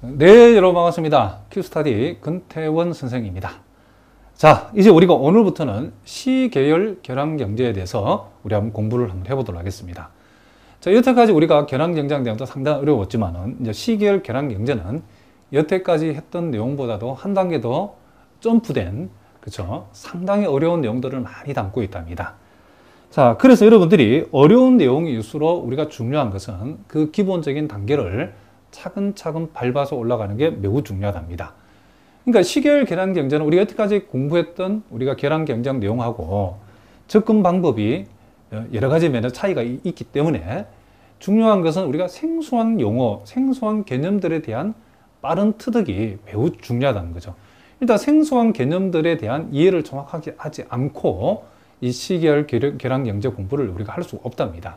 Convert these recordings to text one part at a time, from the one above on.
네, 여러분 반갑습니다. 큐스타디 근태원 선생입니다. 자, 이제 우리가 오늘부터는 시계열 계량경제에 대해서 우리 한번 공부를 한번 해보도록 하겠습니다. 자, 여태까지 우리가 계량경제에 대해서 상당히 어려웠지만은 이제 시계열 계량경제는 여태까지 했던 내용보다도 한 단계 더 점프된, 그렇죠? 상당히 어려운 내용들을 많이 담고 있답니다. 자, 그래서 여러분들이 어려운 내용일수록 우리가 중요한 것은 그 기본적인 단계를 차근차근 밟아서 올라가는 게 매우 중요하답니다. 그러니까 시계열 계량경제는 우리가 여태까지 공부했던 우리가 계량경제 내용하고 접근 방법이 여러 가지 면에서 차이가 있기 때문에 중요한 것은 우리가 생소한 용어, 생소한 개념들에 대한 빠른 터득이 매우 중요하다는 거죠. 일단 생소한 개념들에 대한 이해를 정확하게 하지 않고 이 시계열 계량경제 공부를 우리가 할 수가 없답니다.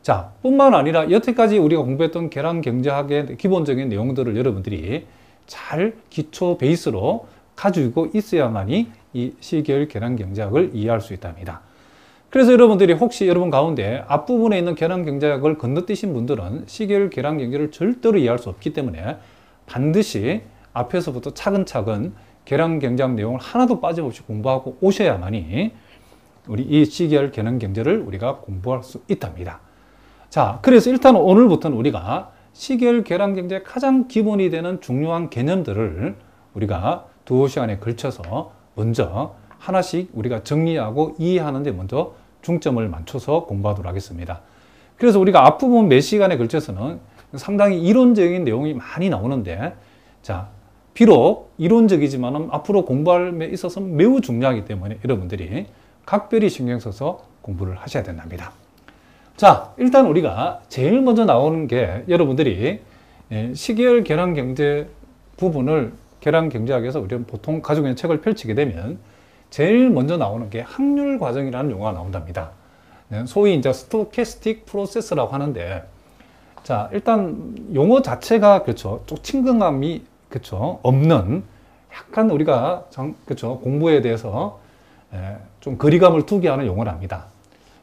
자, 뿐만 아니라 여태까지 우리가 공부했던 계량경제학의 기본적인 내용들을 여러분들이 잘 기초 베이스로 가지고 있어야만이 이 시계열 계량경제학을 이해할 수 있답니다. 그래서 여러분들이 혹시 여러분 가운데 앞부분에 있는 계량경제학을 건너뛰신 분들은 시계열 계량경제를 절대로 이해할 수 없기 때문에 반드시 앞에서부터 차근차근 계량경제학 내용을 하나도 빠짐없이 공부하고 오셔야만이 우리 이 시계열 계량경제를 우리가 공부할 수 있답니다. 자, 그래서 일단 오늘부터는 우리가 시계열 계량경제의 가장 기본이 되는 중요한 개념들을 우리가 2시간에 걸쳐서 먼저 하나씩 우리가 정리하고 이해하는 데 먼저 중점을 맞춰서 공부하도록 하겠습니다. 그래서 우리가 앞부분 몇 시간에 걸쳐서는 상당히 이론적인 내용이 많이 나오는데, 자, 비록 이론적이지만 앞으로 공부함에 있어서 매우 중요하기 때문에 여러분들이 각별히 신경 써서 공부를 하셔야 된답니다. 자, 일단 우리가 제일 먼저 나오는 게 여러분들이 시계열 계량경제 부분을 계량경제학에서 우리는 보통 가지고 있는 책을 펼치게 되면 제일 먼저 나오는 게 확률과정이라는 용어가 나온답니다. 소위 이제 스토캐스틱 프로세스라고 하는데, 자, 일단 용어 자체가 그렇죠, 좀 친근감이 그렇죠 없는, 약간 우리가 그렇죠 공부에 대해서 좀 거리감을 두게 하는 용어랍니다.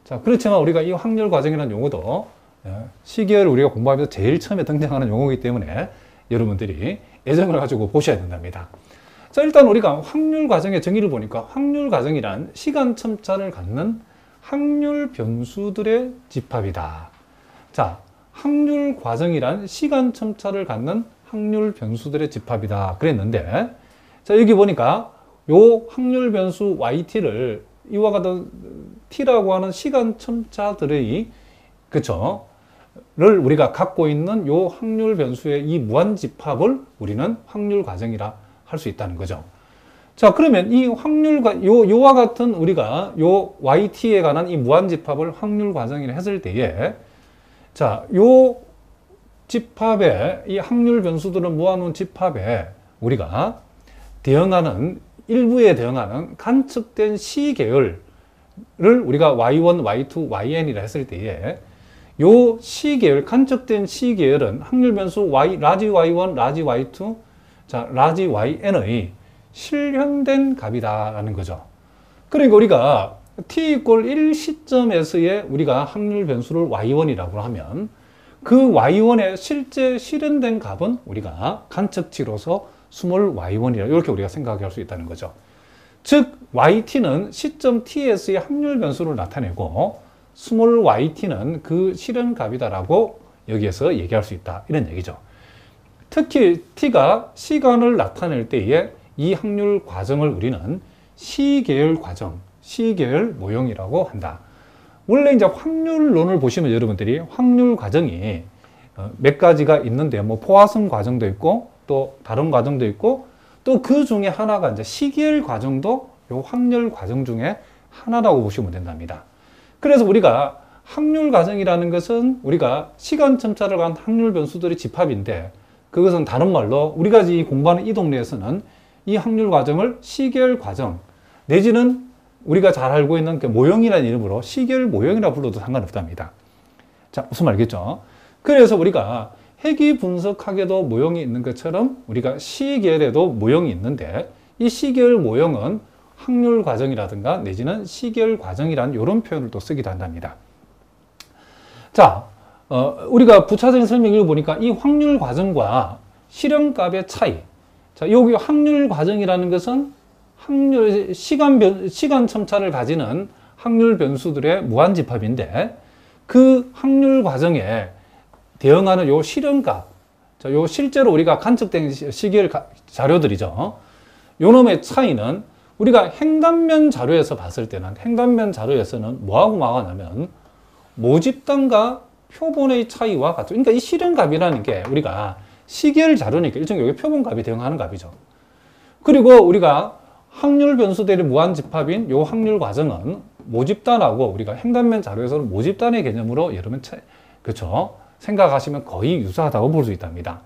자, 그렇지만 우리가 이 확률 과정이라는 용어도 시계열 우리가 공부하면서 제일 처음에 등장하는 용어이기 때문에 여러분들이 애정을 가지고 보셔야 된답니다. 자, 일단 우리가 확률 과정의 정의를 보니까 확률 과정이란 시간 첨차를 갖는 확률 변수들의 집합이다. 자, 확률 과정이란 시간 첨차를 갖는 확률 변수들의 집합이다 그랬는데, 자, 여기 보니까 요 확률 변수 yt를 이와 같은 t라고 하는 시간 첨차들의 그쵸 를 우리가 갖고 있는 요 확률 변수의 이 무한 집합을 우리는 확률 과정이라 할 수 있다는 거죠. 자, 그러면 이 요와 같은 우리가 요 yt에 관한 이 무한 집합을 확률 과정이라 했을 때에, 자, 요 집합에 이 확률 변수들은 모아놓은 집합에 우리가 대응하는 일부에 대응하는 간측된 시계열을 우리가 y1, y2, yn이라 했을 때에 요 시계열, 간측된 시계열은 확률 변수 라지 y1, 라지 y2, 자, 라지 yn의 실현된 값이다라는 거죠. 그러니까 우리가 t = 1 시점에서의 우리가 확률 변수를 y1이라고 하면 그 y1의 실제 실현된 값은 우리가 간측치로서 스몰 y1이라 이렇게 우리가 생각할 수 있다는 거죠. 즉 yt는 시점 t에서의 확률 변수를 나타내고 스몰 yt는 그 실현값이다라고 여기에서 얘기할 수 있다 이런 얘기죠. 특히 t가 시간을 나타낼 때에 이 확률 과정을 우리는 시계열 과정, 시계열 모형이라고 한다. 원래 이제 확률론을 보시면 여러분들이 확률 과정이 몇 가지가 있는데, 뭐 포화성 과정도 있고 또 다른 과정도 있고 또 그 중에 하나가 이제 시계열 과정도 요 확률 과정 중에 하나라고 보시면 된답니다. 그래서 우리가 확률 과정이라는 것은 우리가 시간 첨차를 간 확률 변수들의 집합인데, 그것은 다른 말로 우리가 이 공부하는 이 동네에서는 이 확률 과정을 시계열 과정 내지는 우리가 잘 알고 있는 그 모형이라는 이름으로 시계열 모형이라 불러도 상관없답니다. 자, 무슨 말이겠죠? 그래서 우리가 회귀 분석학에도 모형이 있는 것처럼 우리가 시계열에도 모형이 있는데, 이 시계열 모형은 확률 과정이라든가 내지는 시계열 과정이라는 이런 표현을 또 쓰기도 한답니다. 자, 우리가 부차적인 설명을 보니까 이 확률 과정과 실현값의 차이. 자, 여기 확률 과정이라는 것은 시간 첨차를 가지는 확률 변수들의 무한집합인데 그 확률 과정에 대응하는 요 실현값, 자, 요 실제로 우리가 관측된 시계열 자료들이죠. 요 놈의 차이는 우리가 행단면 자료에서 봤을 때는 행단면 자료에서는 뭐하고 나면 모집단과 표본의 차이와 같죠. 그러니까 이 실현값이라는 게 우리가 시계열 자료니까 일종의 여기 표본값이 대응하는 값이죠. 그리고 우리가 확률 변수들의 무한집합인 요 확률 과정은 모집단하고 우리가 행단면 자료에서는 모집단의 개념으로 여러분 그렇죠? 생각하시면 거의 유사하다고 볼 수 있답니다.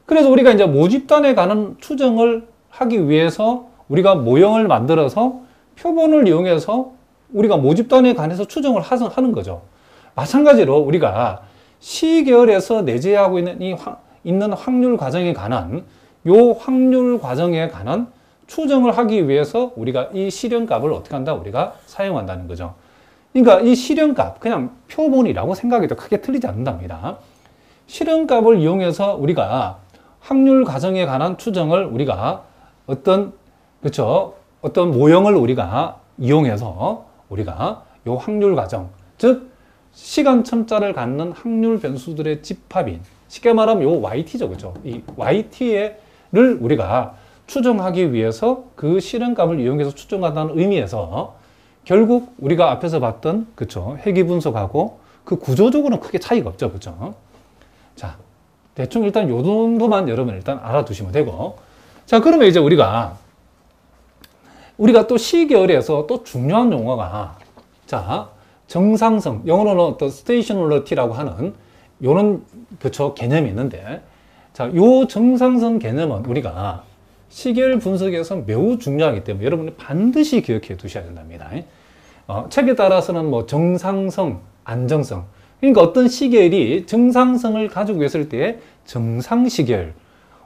그래서 우리가 이제 모집단에 관한 추정을 하기 위해서 우리가 모형을 만들어서 표본을 이용해서 우리가 모집단에 관해서 추정을 하는 거죠. 마찬가지로 우리가 시계열에서 내재하고 있는 확률 과정에 관한 요 확률 과정에 관한 추정을 하기 위해서 우리가 이 실현값을 어떻게 한다? 우리가 사용한다는 거죠. 그러니까 이 실현값, 그냥 표본이라고 생각해도 크게 틀리지 않는답니다. 실현값을 이용해서 우리가 확률 과정에 관한 추정을 우리가 어떤 모형을 우리가 이용해서 우리가 요 확률 과정, 즉 시간 첨자를 갖는 확률 변수들의 집합인, 쉽게 말하면 요 YT죠, 그죠? 이 YT를 우리가 추정하기 위해서 그 실현값을 이용해서 추정한다는 의미에서 결국 우리가 앞에서 봤던, 그쵸? 회귀 분석하고 그 구조적으로는 크게 차이가 없죠, 그죠? 자, 대충 일단 요 정도만 여러분 일단 알아두시면 되고. 자, 그러면 이제 우리가 또 시계열에서 또 중요한 용어가, 자, 정상성, 영어로는 또 스테이셔널리티라고 하는 요런, 그쵸? 개념이 있는데, 자, 요 정상성 개념은 우리가 시계열 분석에서 매우 중요하기 때문에 여러분이 반드시 기억해 두셔야 된답니다. 책에 따라서는 뭐 정상성, 안정성. 그러니까 어떤 시계열이 정상성을 가지고 있을 때 정상 시계열.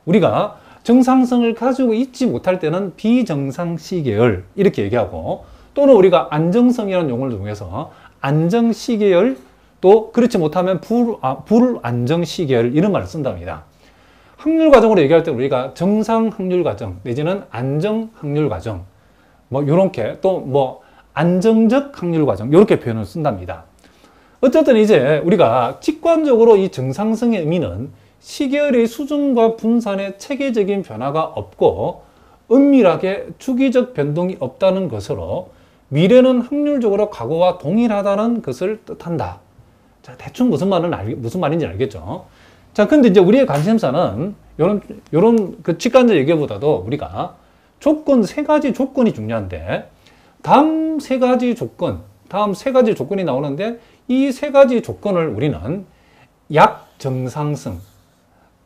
우리가 정상성을 가지고 있지 못할 때는 비정상 시계열. 이렇게 얘기하고 또는 우리가 안정성이라는 용어를 통해서 안정 시계열 또 그렇지 못하면 불안정 시계열 이런 말을 쓴답니다. 확률 과정으로 얘기할 때 우리가 정상 확률 과정 내지는 안정 확률 과정 뭐 요렇게 또 뭐 안정적 확률 과정 이렇게 표현을 쓴답니다. 어쨌든 이제 우리가 직관적으로 이 정상성의 의미는 시계열의 수준과 분산에 체계적인 변화가 없고 은밀하게 주기적 변동이 없다는 것으로 미래는 확률적으로 과거와 동일하다는 것을 뜻한다. 자, 대충 무슨 말인지 알겠죠? 자, 근데 이제 우리의 관심사는 요런 그 직관적 얘기보다도 우리가 세 가지 조건이 중요한데 다음 세 가지 조건이 나오는데 이 세 가지 조건을 우리는 약정상성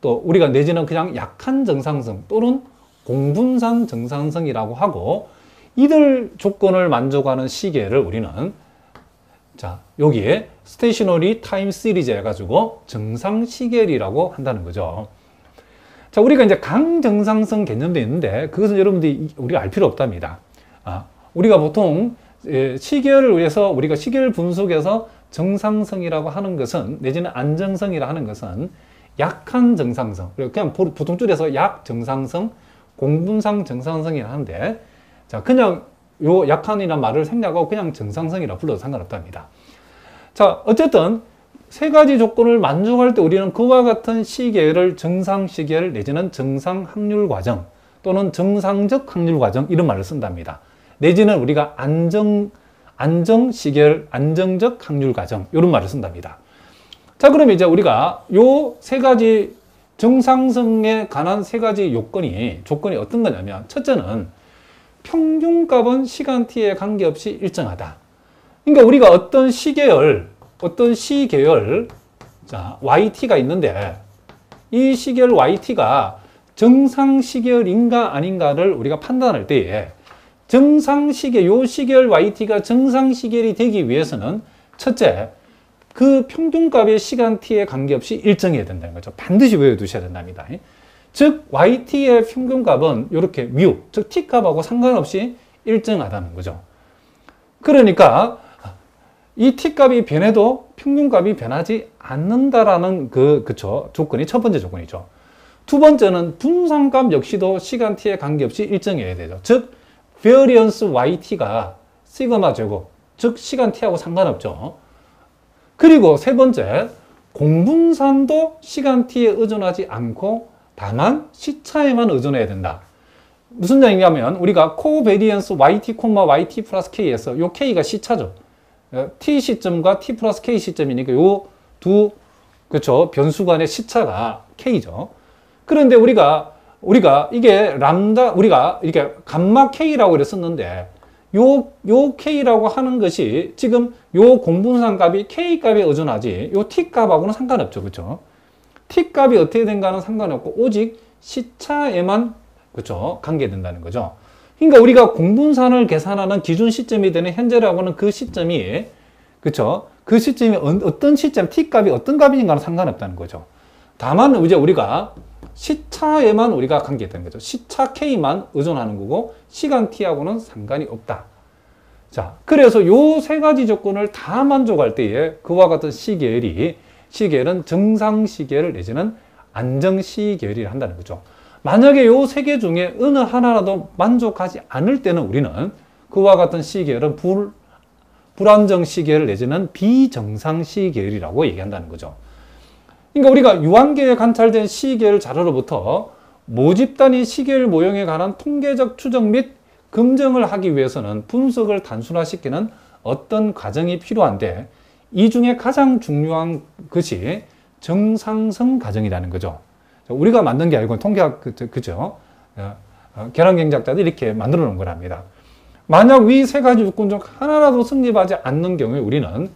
또 우리가 내지는 그냥 약한 정상성 또는 공분산 정상성이라고 하고 이들 조건을 만족하는 시계를 우리는 자, 여기에 스테이셔너리 타임 시리즈 해가지고 정상 시계열이라고 한다는 거죠. 자, 우리가 이제 강정상성 개념도 있는데 그것은 여러분들이 우리가 알 필요 없답니다. 우리가 보통 시계열을 위해서 우리가 시계열 분석에서 정상성이라고 하는 것은 내지는 안정성이라 하는 것은 약한 정상성 그냥 보통 줄여서 약정상성, 공분상 정상성이라 하는데 자, 그냥 요 약한이라는 말을 생략하고 그냥 정상성이라 불러도 상관없답니다. 자, 어쨌든 세 가지 조건을 만족할 때 우리는 그와 같은 시계열을 정상 시계열 내지는 정상 확률 과정 또는 정상적 확률 과정 이런 말을 쓴답니다. 내지는 우리가 안정 시계열, 안정적 확률 과정 이런 말을 쓴답니다. 자, 그럼 이제 우리가 요 세 가지 정상성에 관한 세 가지 조건이 어떤 거냐면 첫째는 평균값은 시간 t에 관계없이 일정하다. 그러니까 우리가 어떤 시계열, 자, yt가 있는데 이 시계열 yt가 정상 시계열인가 아닌가를 우리가 판단할 때에 요 시계열 yt가 정상 시계열이 되기 위해서는 첫째, 그 평균값의 시간 t에 관계없이 일정해야 된다는 거죠. 반드시 외워두셔야 된답니다. 즉 yt의 평균값은 이렇게 즉 t값하고 상관없이 일정하다는 거죠. 그러니까 이 t값이 변해도 평균값이 변하지 않는다라는 조건이 첫 번째 조건이죠. 두 번째는 분산값 역시도 시간 t에 관계없이 일정해야 되죠. 즉 variance yt가 시그마 제곱, 즉 시간 t하고 상관없죠. 그리고 세 번째, 공분산도 시간 t에 의존하지 않고 다만 시차에만 의존해야 된다. 무슨 얘기냐면 우리가 코베리언스 yt, yt 플러스 k에서 요 k가 시차죠. t 시점과 t 플러스 k 시점이니까 요 두 그렇죠 변수 간의 시차가 k죠. 그런데 우리가 이게 람다 우리가 이렇게 감마 k라고 이래 썼는데 요 k라고 하는 것이 지금 요 공분산 값이 k 값에 의존하지 요 t 값하고는 상관없죠. 그렇죠? t 값이 어떻게 된가는 상관없고 오직 시차에만 그렇죠? 관계된다는 거죠. 그러니까 우리가 공분산을 계산하는 기준 시점이 되는 현재라고 하는 그 시점이 그렇죠? 그 시점이 어떤 시점 t 값이 어떤 값인가는 상관없다는 거죠. 다만 이제 우리가 시차에만 우리가 관계되는 거죠. 시차 k만 의존하는 거고 시간 t하고는 상관이 없다. 자, 그래서 요 세 가지 조건을 다 만족할 때에 그와 같은 시계열은 정상 시계열 내지는 안정 시계열이라 한다는 거죠. 만약에 요 세 개 중에 어느 하나라도 만족하지 않을 때는 우리는 그와 같은 시계열은 불안정 시계열 내지는 비정상 시계열이라고 얘기한다는 거죠. 그러니까 우리가 유한계에 관찰된 시계열 자료로부터 모집 단위 시계열 모형에 관한 통계적 추적 및 검증을 하기 위해서는 분석을 단순화시키는 어떤 과정이 필요한데 이 중에 가장 중요한 것이 정상성 과정이라는 거죠. 우리가 만든 게 아니고 통계학 그죠? 계량경제학자들이 이렇게 만들어 놓은 거랍니다. 만약 위 세 가지 조건 중 하나라도 성립하지 않는 경우에 우리는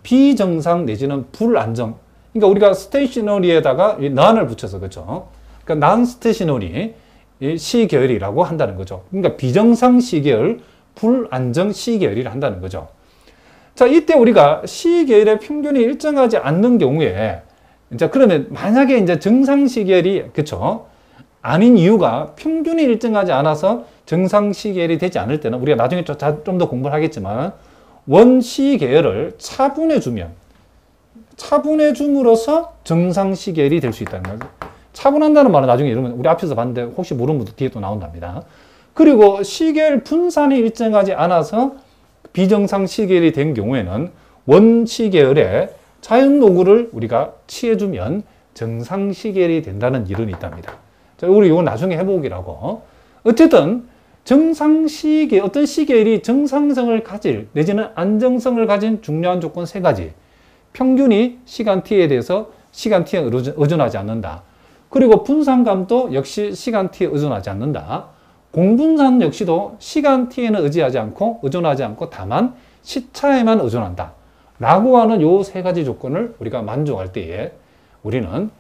비정상 내지는 불안정. 그러니까 우리가 스테이셔너리에다가 none을 붙여서 그렇죠. 그러니까 non-stationary 시계열이라고 한다는 거죠. 그러니까 비정상 시계열, 불안정 시계열이라 한다는 거죠. 자, 이때 우리가 시계열의 평균이 일정하지 않는 경우에 이제 그러면 만약에 이제 정상 시계열이 그렇죠. 아닌 이유가 평균이 일정하지 않아서 정상 시계열이 되지 않을 때는 우리가 나중에 좀 더 공부를 하겠지만 원 시계열을 차분해 줌으로써 정상 시계열이 될 수 있다는 거예요. 차분한다는 말은 나중에 이러면 우리 앞에서 봤는데 혹시 모르는 분도 뒤에 또 나온답니다. 그리고 시계열 분산이 일정하지 않아서 비정상 시계열이 된 경우에는 원 시계열에 자연 노구를 우리가 취해주면 정상 시계열이 된다는 이론이 있답니다. 자, 우리 이건 나중에 해보기라고. 어쨌든 정상 시계 어떤 시계열이 정상성을 가질 내지는 안정성을 가진 중요한 조건 세 가지. 평균이 시간 t에 대해서 시간 t에 의존하지 않는다. 그리고 분산감도 역시 시간 t에 의존하지 않는다. 공분산 역시도 시간 t에는 의존하지 않고 다만 시차에만 의존한다. 라고 하는 요 세 가지 조건을 우리가 만족할 때에 우리는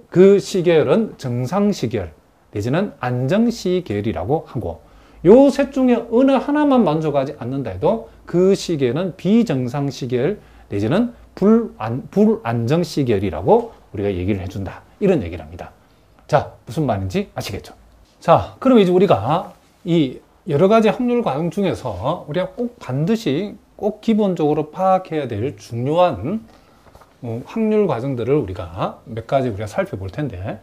그 시계열은 정상 시계열 내지는 안정 시계열이라고 하고 요 셋 중에 어느 하나만 만족하지 않는다 해도 그 시계는 비정상 시계열 내지는 불안정 시계열이라고 우리가 얘기를 해준다. 이런 얘기를 합니다. 자, 무슨 말인지 아시겠죠? 자, 그럼 이제 우리가 이 여러 가지 확률 과정 중에서 우리가 꼭 반드시 꼭 기본적으로 파악해야 될 중요한 확률 과정들을 우리가 몇 가지 우리가 살펴볼 텐데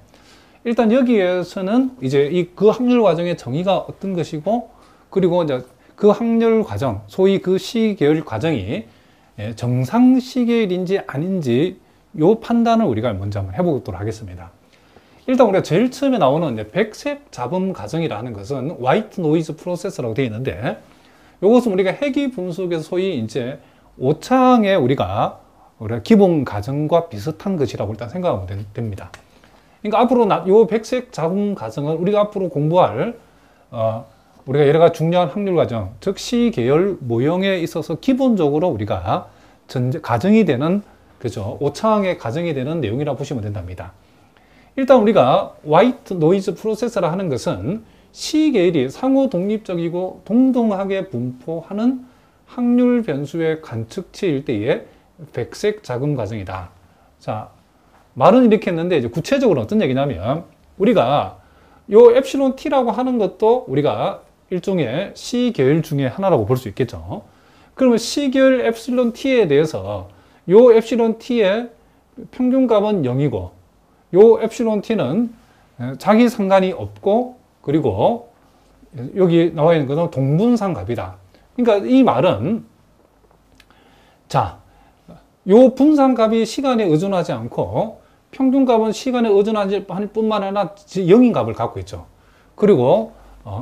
일단 여기에서는 이제 그 확률 과정의 정의가 어떤 것이고 그리고 이제 그 확률 과정, 소위 그 시계열 과정이 정상 시계열인지 아닌지 요 판단을 우리가 먼저 한번 해보도록 하겠습니다. 일단 우리가 제일 처음에 나오는 백색 잡음 과정이라는 것은 화이트 노이즈 프로세스라고 되어 있는데 이것은 우리가 회귀 분석에서 소위 이제 오차항의 우리가 기본 과정과 비슷한 것이라고 일단 생각하면 됩니다. 그러니까 앞으로 이 백색 잡음 과정은 우리가 앞으로 공부할 우리가 여러 가지 중요한 확률 과정, 즉 시계열 모형에 있어서 기본적으로 우리가 가정이 되는 그죠 오차항의 가정이 되는 내용이라고 보시면 된답니다. 일단 우리가 화이트 노이즈 프로세스라 하는 것은 시계열이 상호 독립적이고 동등하게 분포하는 확률 변수의 관측치일 때의 백색 잡음 과정이다. 자, 말은 이렇게 했는데 이제 구체적으로 어떤 얘기냐면 우리가 요 엡실론 t라고 하는 것도 우리가 일종의 시계열 중에 하나라고 볼 수 있겠죠. 그러면 시계열 엡실론 t에 대해서 요 엡실론 t의 평균값은 0이고 요 엡실론 t는 자기 상관이 없고, 그리고 여기 나와 있는 것은 동분상갑이다. 그러니까 이 말은, 자, 요 분상값이 시간에 의존하지 않고 평균값은 시간에 의존하지 않을 뿐만 아니라 영인값을 갖고 있죠. 그리고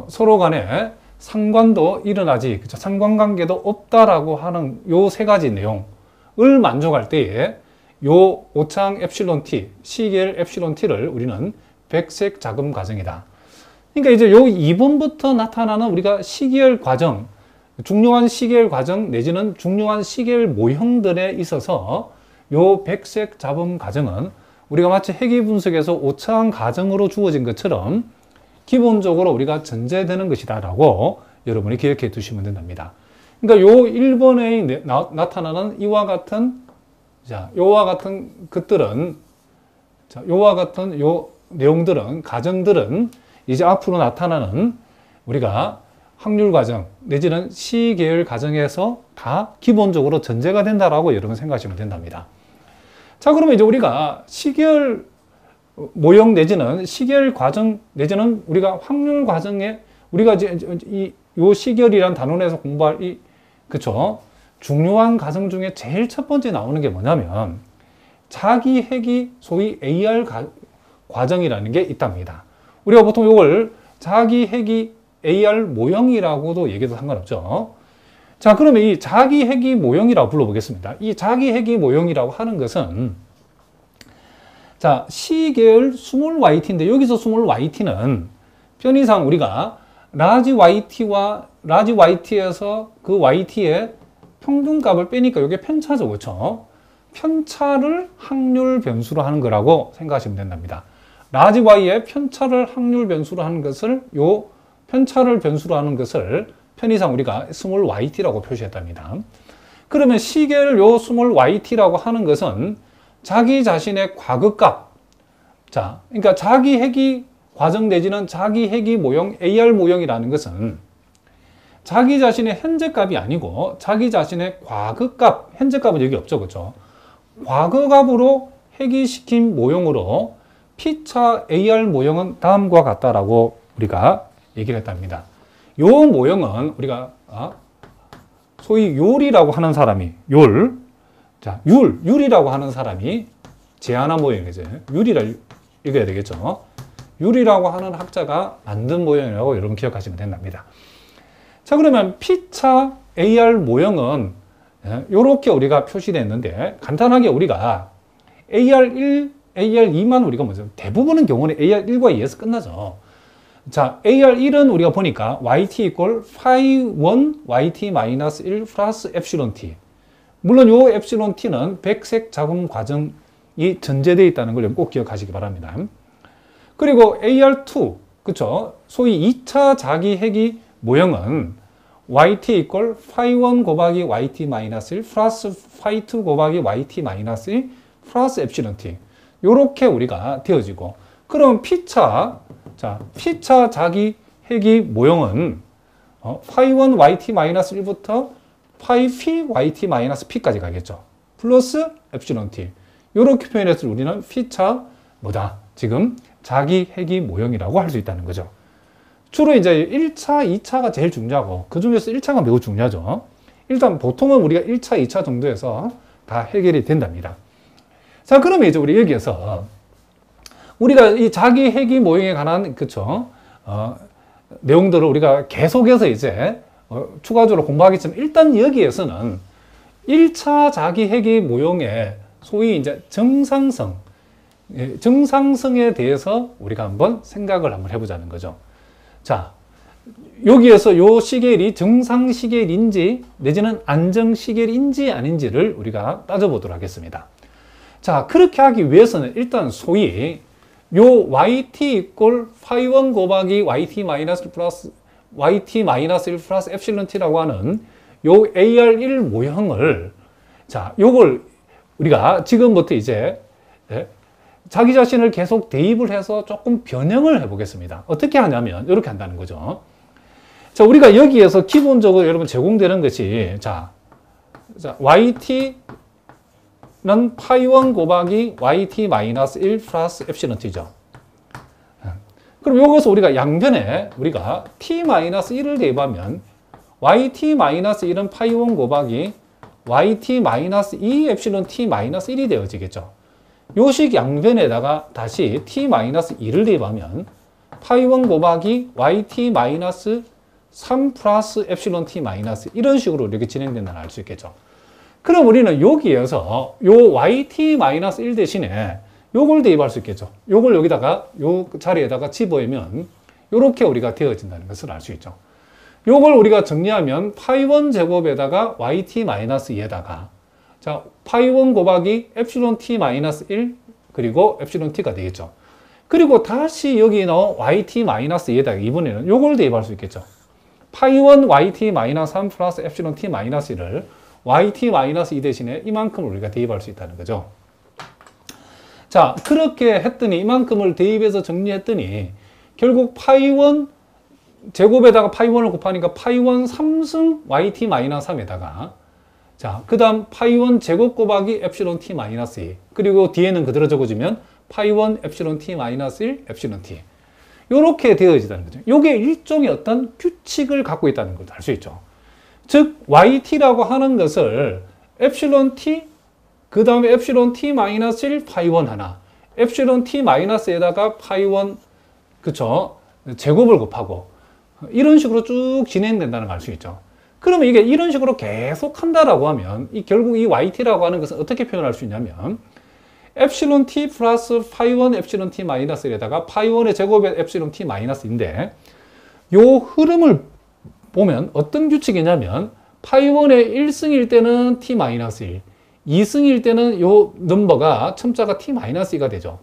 서로 간에 상관도 일어나지, 그쵸? 상관관계도 없다라고 하는 요 세 가지 내용을 만족할 때에 요 오창 엡실론 t, 시계열 엡실론 t를 우리는 백색 자금 과정이다. 그러니까 이제 요 2번부터 나타나는 우리가 시계열 과정, 중요한 시계열 과정 내지는 중요한 시계열 모형들에 있어서 요 백색 자금 과정은 우리가 마치 회귀 분석에서 오차항 가정으로 주어진 것처럼 기본적으로 우리가 전제되는 것이다 라고 여러분이 기억해 두시면 된답니다. 그러니까 요 1번에 나타나는 이와 같은, 자, 요와 같은 것들은, 자, 요와 같은 요 내용들은, 가정들은 이제 앞으로 나타나는 우리가 확률 과정 내지는 시계열 과정에서 다 기본적으로 전제가 된다라고 여러분 생각하시면 된답니다. 자, 그러면 이제 우리가 시계열 모형 내지는 시계열 과정 내지는 우리가 확률 과정에 우리가 이제 요 시계열이란 단원에서 공부할 이, 그쵸? 중요한 과정 중에 제일 첫 번째 나오는 게 뭐냐면 자기 회귀 소위 AR 과정이라는 게 있답니다. 우리가 보통 이걸 자기 회귀 AR 모형이라고도 얘기해도 상관없죠. 자, 그러면 이 자기 회귀 모형이라고 불러보겠습니다. 이 자기 회귀 모형이라고 하는 것은, 자, 시계열 스몰 yt인데 여기서 스몰 yt는 편의상 우리가 라지 yt와 라지 yt에서 그 yt의 평균값을 빼니까 이게 편차죠, 그렇죠? 편차를 확률 변수로 하는 거라고 생각하시면 된답니다. 라지 y의 편차를 확률 변수로 하는 것을 요 편차를 변수로 하는 것을 편의상 우리가 스몰 yt라고 표시했답니다. 그러면 시계열 요 스몰 yt라고 하는 것은 자기 자신의 과거값, 자, 그러니까 자기 회귀 과정 내지는 자기 회귀 모형 AR 모형이라는 것은 자기 자신의 현재값이 아니고 자기 자신의 과거값, 현재값은 여기 없죠, 그렇죠? 과거값으로 회귀시킨 모형으로 P차 AR 모형은 다음과 같다라고 우리가 얘기를 했답니다. 요 모형은 우리가 소위 율이라고 하는 사람이 자, 율이라고 하는 사람이 제안한 모형이죠. 율이라 읽어야 되겠죠. 율이라고 하는 학자가 만든 모형이라고 여러분 기억하시면 된답니다. 자, 그러면 P차 AR 모형은 이렇게 우리가 표시됐는데 간단하게 우리가 AR1, AR2만 우리가 뭐죠? 대부분의 경우는 AR1과 2에서 끝나죠. 자, AR1은 우리가 보니까 YT equal phi1 YT-1 플러스 엡실론 T. 물론 요 엡실론 T는 백색 자금 과정이 전제되어 있다는 걸 꼭 기억하시기 바랍니다. 그리고 AR2, 그쵸? 소위 2차 자기 회귀 모형은 YT equal phi1 곱하기 YT-1 플러스 phi2 곱하기 YT-1 플러스 엡실론 T. 요렇게 우리가 되어지고, 그럼 P차, 자, P차 자기 회귀 모형은 phi1 YT-1부터 phi p YT-P까지 가겠죠. 플러스 엡실론 T. 요렇게 표현해서 우리는 P차 뭐다? 지금 자기 회귀 모형이라고 할 수 있다는 거죠. 주로 이제 1차, 2차가 제일 중요하고 그 중에서 1차가 매우 중요하죠. 일단 보통은 우리가 1차, 2차 정도에서 다 해결이 된답니다. 자, 그러면 이제 우리 여기에서 우리가 이 자기 회귀 모형에 관한 그쵸 내용들을 우리가 계속해서 이제 추가적으로 공부하겠지만 일단 여기에서는 1차 자기 회귀 모형의 소위 이제 정상성에 대해서 우리가 한번 생각을 한번 해보자는 거죠. 자, 여기에서 요 시계열이 정상 시계열인지 내지는 안정 시계열인지 아닌지를 우리가 따져보도록 하겠습니다. 자, 그렇게 하기 위해서는 일단 소위 요 YT equal phi1 곱하기 YT-1 플러스 YT-1 플러스 엡실론 T라고 하는 요 AR1 모형을, 자, 요걸 우리가 지금부터 이제 자기 자신을 계속 대입을 해서 조금 변형을 해보겠습니다. 어떻게 하냐면 이렇게 한다는 거죠. 자, 우리가 여기에서 기본적으로 여러분 제공되는 것이 자 YT는 phi1 곱하기 YT-1 플러스 엡실론 T죠. 그럼 이것을 우리가 양변에 우리가 t-1을 대입하면 yt-1은 파이 1 곱하기 yt-2 엡실론 t-1이 되어지겠죠. 요식 양변에다가 다시 t-2를 대입하면 파이 1 곱하기 yt-3 플러스 엡실론 t-, 이런 식으로 이렇게 진행된다는 알 수 있겠죠. 그럼 우리는 여기에서 요 yt-1 대신에 요걸 대입할 수 있겠죠. 요걸 여기다가 요 자리에다가 집어오면 요렇게 우리가 되어진다는 것을 알 수 있죠. 요걸 우리가 정리하면 파이 1 제곱에다가 yt-2에다가 자, 파이 1 곱하기 엡실론 t-1 그리고 엡실론 t가 되겠죠. 그리고 다시 여기 넣은 yt-2에다가 이번에는 요걸 대입할 수 있겠죠. 파이 1 yt-3 플러스 엡실론 t-1을 yt-2 대신에 이만큼을 우리가 대입할 수 있다는 거죠. 자, 그렇게 했더니 이만큼을 대입해서 정리했더니 결국 파이 1 제곱에다가 파이 1을 곱하니까 파이 1 3승 yt-3에다가 자, 그 다음 파이 1 제곱 곱하기 엡실론 t-2 그리고 뒤에는 그대로 적어주면 파이 1 엡실론 t-1 엡실론 t 요렇게 되어지다는 거죠. 요게 일종의 어떤 규칙을 갖고 있다는 걸 알 수 있죠. 즉 yt라고 하는 것을 엡실론 t 그 다음에 엡실론 t-1 파이 1 하나 엡실론 t-에다가 파이 1 그쵸 제곱을 곱하고 이런 식으로 쭉 진행된다는 걸 알 수 있죠. 그러면 이게 이런 식으로 계속 한다라고 하면 결국 이 yt라고 하는 것은 어떻게 표현할 수 있냐면 엡실론 t 플러스 파이 1 엡실론 t-에다가 파이 1의 제곱의 엡실론 t-인데 요 흐름을 보면 어떤 규칙이냐면 파이 1의 1승일 때는 t-1 2승일 때는 요 넘버가 첨자가 t-2가 되죠.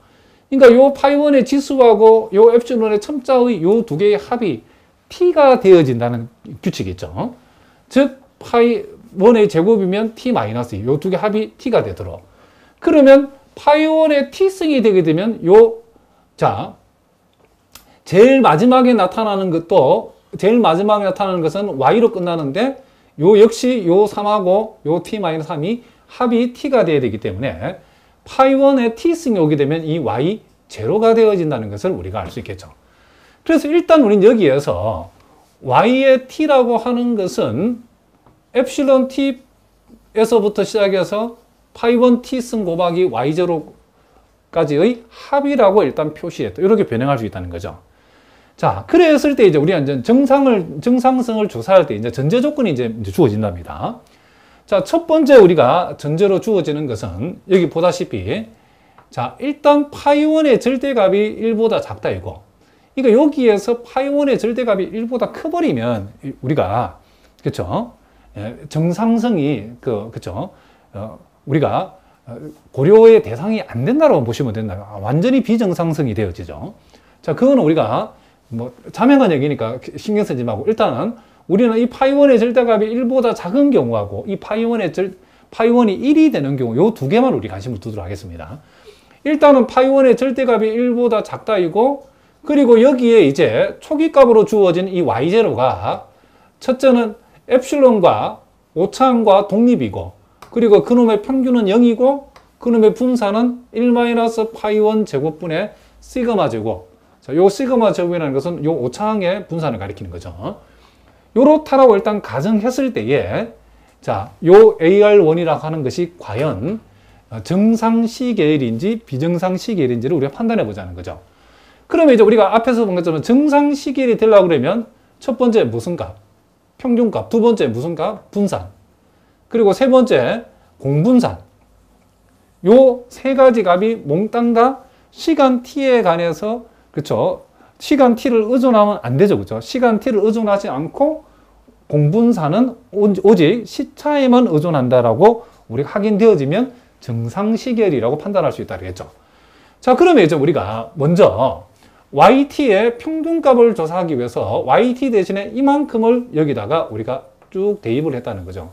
그러니까 요 파이 1의 지수하고 요 엡실론의 첨자의 요 두 개의 합이 t가 되어진다는 규칙이 있죠. 즉 파이 1의 제곱이면 t-2 요 두 개 합이 t가 되도록. 그러면 파이 1의 t승이 되게 되면 자 제일 마지막에 나타나는 것도 제일 마지막에 나타나는 것은 y로 끝나는데 요 역시 요 3하고 요 t-3이 합이 t가 되어야 되기 때문에 파이 1의 t승이 오게 되면 이 y 제로가 되어진다는 것을 우리가 알 수 있겠죠. 그래서 일단 우리는 여기에서 y의 t라고 하는 것은 엡실론 t에서부터 시작해서 파이 1 t승 곱하기 y0까지의 합이라고 일단 표시했다. 이렇게 변형할 수 있다는 거죠. 자, 그랬을 때 이제 우리가 이제 정상성을 조사할 때 이제 전제 조건이 이제 주어진답니다. 자, 첫 번째 우리가 전제로 주어지는 것은 여기 보다시피 자, 일단 파이 1의 절대값이 1보다 작다 이거. 그러니까 여기에서 파이 1의 절대값이 1보다 커버리면 우리가 그렇죠? 정상성이 그렇죠? 우리가 고려의 대상이 안 된다고 보시면 된다. 완전히 비정상성이 되어지죠. 자, 그거는 우리가 뭐 자명한 얘기니까 신경 쓰지 말고 일단은 우리는 이 파이 1의 절대값이 1보다 작은 경우하고 이 파이 1이 1이 되는 경우 요 두 개만 우리 관심을 두도록 하겠습니다. 일단은 파이 1의 절대값이 1보다 작다이고 그리고 여기에 이제 초기값으로 주어진 이 y0가 첫째는 엡실론과 오차항과 독립이고 그리고 그놈의 평균은 0이고 그놈의 분산은 1-파이 1 제곱분의 시그마 제곱. 자, 요 시그마 제곱이라는 것은 요 오차항의 분산을 가리키는 거죠. 요렇다라고 일단 가정했을 때에 자, 요 AR1이라고 하는 것이 과연 정상 시계일인지 비정상 시계일인지를 우리가 판단해 보자는 거죠. 그러면 이제 우리가 앞에서 본 것처럼 정상 시계일이 되려고 그러면 첫 번째 무슨 값? 평균값. 두 번째 무슨 값? 분산. 그리고 세 번째 공분산. 요 세 가지 값이 몽땅 다 시간 t에 관해서 그렇죠? 시간 t를 의존하면 안 되죠. 그렇죠? 시간 t를 의존하지 않고 공분산은 오직 시차에만 의존한다라고 우리가 확인되어지면 정상 시계열이라고 판단할 수 있다 그랬죠. 자, 그러면 이제 우리가 먼저 yt의 평균값을 조사하기 위해서 yt 대신에 이만큼을 여기다가 우리가 쭉 대입을 했다는 거죠.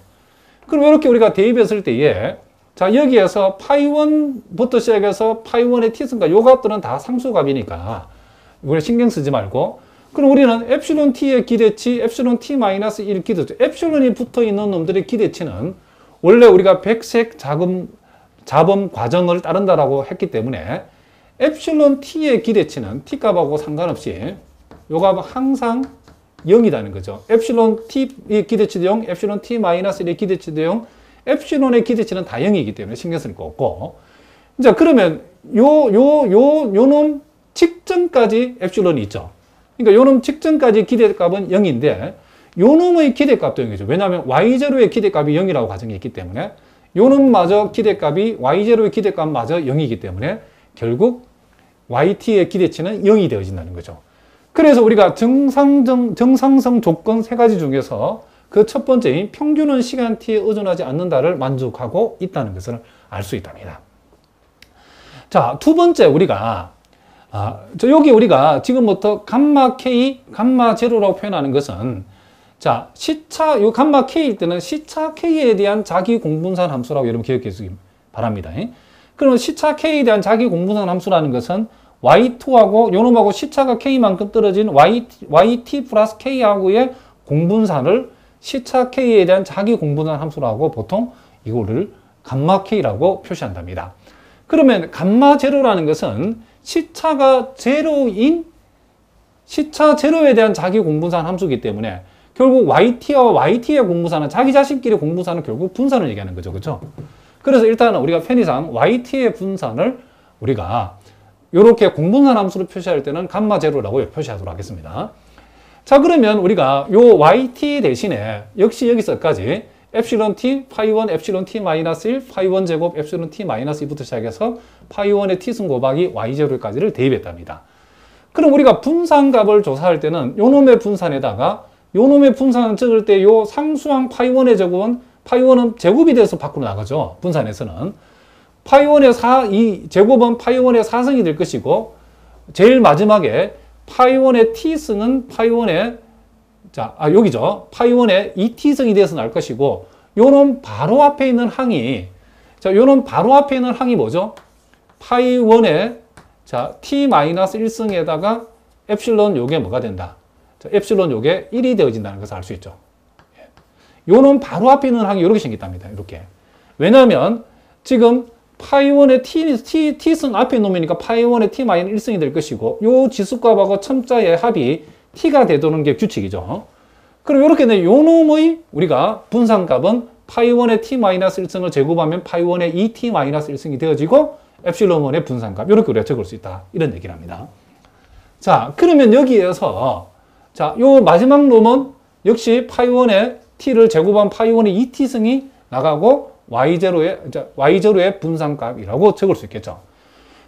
그럼 이렇게 우리가 대입했을 때에 자, 여기에서 파이 1부터 시작해서 파이 1의 t승가 요 값들은 다 상수값이니까 우리가 신경 쓰지 말고 그럼 우리는 엡실론 t의 기대치, 엡실론 t-1 기대치, 엡실론이 붙어 있는 놈들의 기대치는 원래 우리가 백색 자범 과정을 따른다라고 했기 때문에 엡실론 t의 기대치는 t값하고 상관없이 요 값은 항상 0이라는 거죠. 엡실론 t의 기대치도 0, 엡실론 t 마이너스 1의 기대치도 0, 엡실론의 기대치는 다 0이기 때문에 신경 쓸 거 없고. 자, 그러면 요놈 직전까지 엡실론이 있죠. 그러니까 요놈 직전까지 기대값은 0인데 요놈의 기대값도 0이죠. 왜냐하면 y0의 기대값이 0이라고 가정이 있기 때문에 요놈마저 기대값이 y0의 기대값마저 0이기 때문에 결국 yt의 기대치는 0이 되어진다는 거죠. 그래서 우리가 정상성 조건 세 가지 중에서 그 첫 번째인 평균은 시간 t에 의존하지 않는다를 만족하고 있다는 것을 알 수 있답니다. 자, 두 번째 우리가 여기 우리가 지금부터 감마 k, 감마 제로라고 표현하는 것은 자, 시차, 요 감마 k일 때는 시차 k에 대한 자기 공분산 함수라고 여러분 기억해 주시기 바랍니다. 그러면 시차 k에 대한 자기 공분산 함수라는 것은 y2하고 요놈하고 시차가 k만큼 떨어진 yt 플러스 k하고의 공분산을 시차 k에 대한 자기 공분산 함수라고 보통 이거를 감마 k라고 표시한답니다. 그러면 감마 제로라는 것은 시차가 제로인 시차 제로에 대한 자기 공분산 함수이기 때문에 결국 yt와 yt의 공분산은 자기 자신끼리 공분산은 결국 분산을 얘기하는 거죠. 그렇죠? 그래서 일단은 우리가 편의상 yt의 분산을 우리가 이렇게 공분산 함수로 표시할 때는 감마 제로라고 표시하도록 하겠습니다. 자, 그러면 우리가 요 yt 대신에 역시 여기서까지 엡실론 t, 파이1, 엡실론 t 마이너스 1, 파이1 제곱, 엡실론 t 마이너스 2부터 시작해서 파이1의 t승 곱하기 y0까지를 대입했답니다. 그럼 우리가 분산값을 조사할 때는 요놈의 분산에다가 요놈의 분산을 적을 때 요 상수항 파이1의 제곱은 파이1은 제곱이 돼서 밖으로 나가죠. 분산에서는. 파이1의 이 제곱은 파이1의 4승이 될 것이고 제일 마지막에 파이1의 t승은 파이1의 여기죠. 파이1의 2t승이 돼서 날 것이고 요놈 바로 앞에 있는 항이 요놈 바로 앞에 있는 항이 뭐죠? 파이1의 t-1승에다가 엡실론 요게 뭐가 된다? 엡실론 요게 1이 되어진다는 것을 알 수 있죠. 요놈 바로 앞에 있는 항이 이렇게 생겼답니다. 이렇게. 왜냐하면 지금 파이1의 t승 앞에 놓으니까 파이1의 t-1승이 될 것이고 요 지수값하고 첨자의 합이 t가 되도록 게 규칙이죠. 그럼 이렇게 요놈의 우리가 분산값은 파이1의 t-1승을 제곱하면 파이1의 2t-1승이 되어지고 엡실론1의 분산값 이렇게 우리가 적을 수 있다. 이런 얘기를 합니다. 자, 그러면 여기에서 요 마지막 놈은 역시 파이1의 t를 제곱한 파이1의 2t승이 나가고 y0의 분산값이라고 적을 수 있겠죠.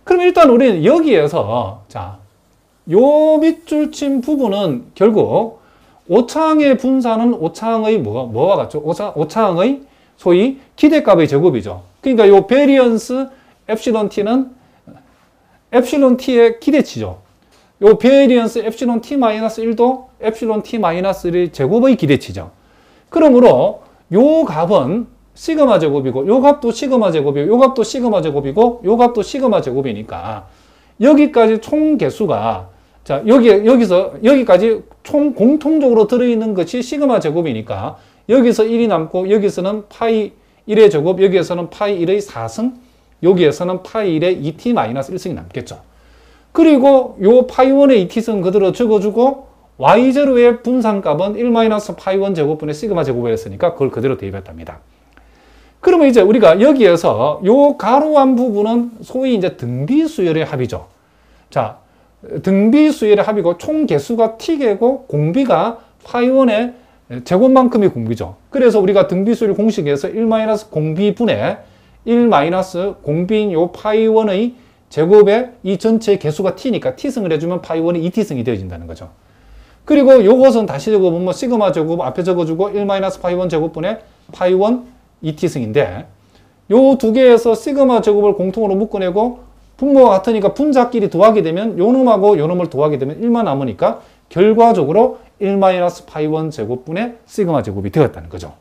그럼 일단 우리는 여기에서 요 밑줄 친 부분은 결국 오차항의 분산은 오차항의 뭐와 같죠? 오차항의 소위 기대값의 제곱이죠. 그러니까 요 베리언스 엡실론 t는 엡실론 t의 기대치죠. 요 베리언스 엡실론 t-1도 엡실론 t-1의 제곱의 기대치죠. 그러므로 요 값은 시그마 제곱이고 요 값도 시그마 제곱이고 요 값도 시그마 제곱이고 요 값도 시그마 제곱이니까 여기까지 총 개수가 여기까지 총 공통적으로 들어있는 것이 시그마 제곱이니까 여기서 1이 남고 여기서는 파이 1의 제곱, 여기에서는 파이 1의 4승, 여기에서는 파이 1의 2t-1승이 남겠죠. 그리고 요 파이1의 2t승 그대로 적어주고 y0의 분산값은 1-파이1 제곱분의 시그마 제곱이었으니까 그걸 그대로 대입했답니다. 그러면 이제 우리가 여기에서 요 가로한 부분은 소위 이제 등비수열의 합이죠. 등비수열의 합이고 총 개수가 t개고 공비가 파이1의 제곱만큼이 공비죠. 그래서 우리가 등비수열 공식에서 1-공비분의 1-공비인 요 파이1의 제곱에 이 전체 개수가 t니까 t승을 해주면 파이1이 2t승이 되어진다는 거죠. 그리고 요것은 다시 적어보면 시그마 제곱 앞에 적어주고 1-파이1 제곱분의 파이1 2t승인데 요 두 개에서 시그마 제곱을 공통으로 묶어내고 분모가 같으니까 분자끼리 더하게 되면 요놈하고 요놈을 더하게 되면 1만 남으니까 결과적으로 1-파이1 제곱분의 시그마 제곱이 되었다는 거죠.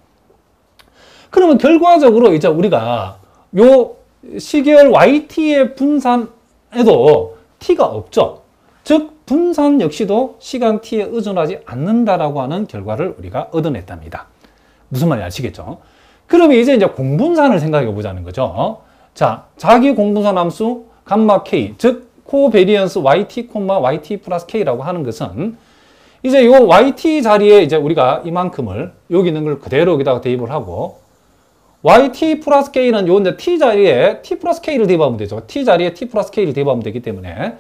그러면 결과적으로 이제 우리가 요 시계열 yt의 분산에도 t가 없죠. 즉 분산 역시도 시간 t에 의존하지 않는다라고 하는 결과를 우리가 얻어냈답니다. 무슨 말인지 아시겠죠? 그러면 이제 공분산을 생각해 보자는 거죠. 자기 공분산 함수 감마 k, 즉 코베리언스 YT, YT 플러스 K라고 하는 것은 이제 요 YT 자리에 이제 우리가 이만큼을 여기 있는 걸 그대로 여기다가 대입을 하고 YT 플러스 K는 요 이제 T 자리에 T 플러스 K를 대입하면 되죠. T 자리에 T 플러스 K를 대입하면 되기 때문에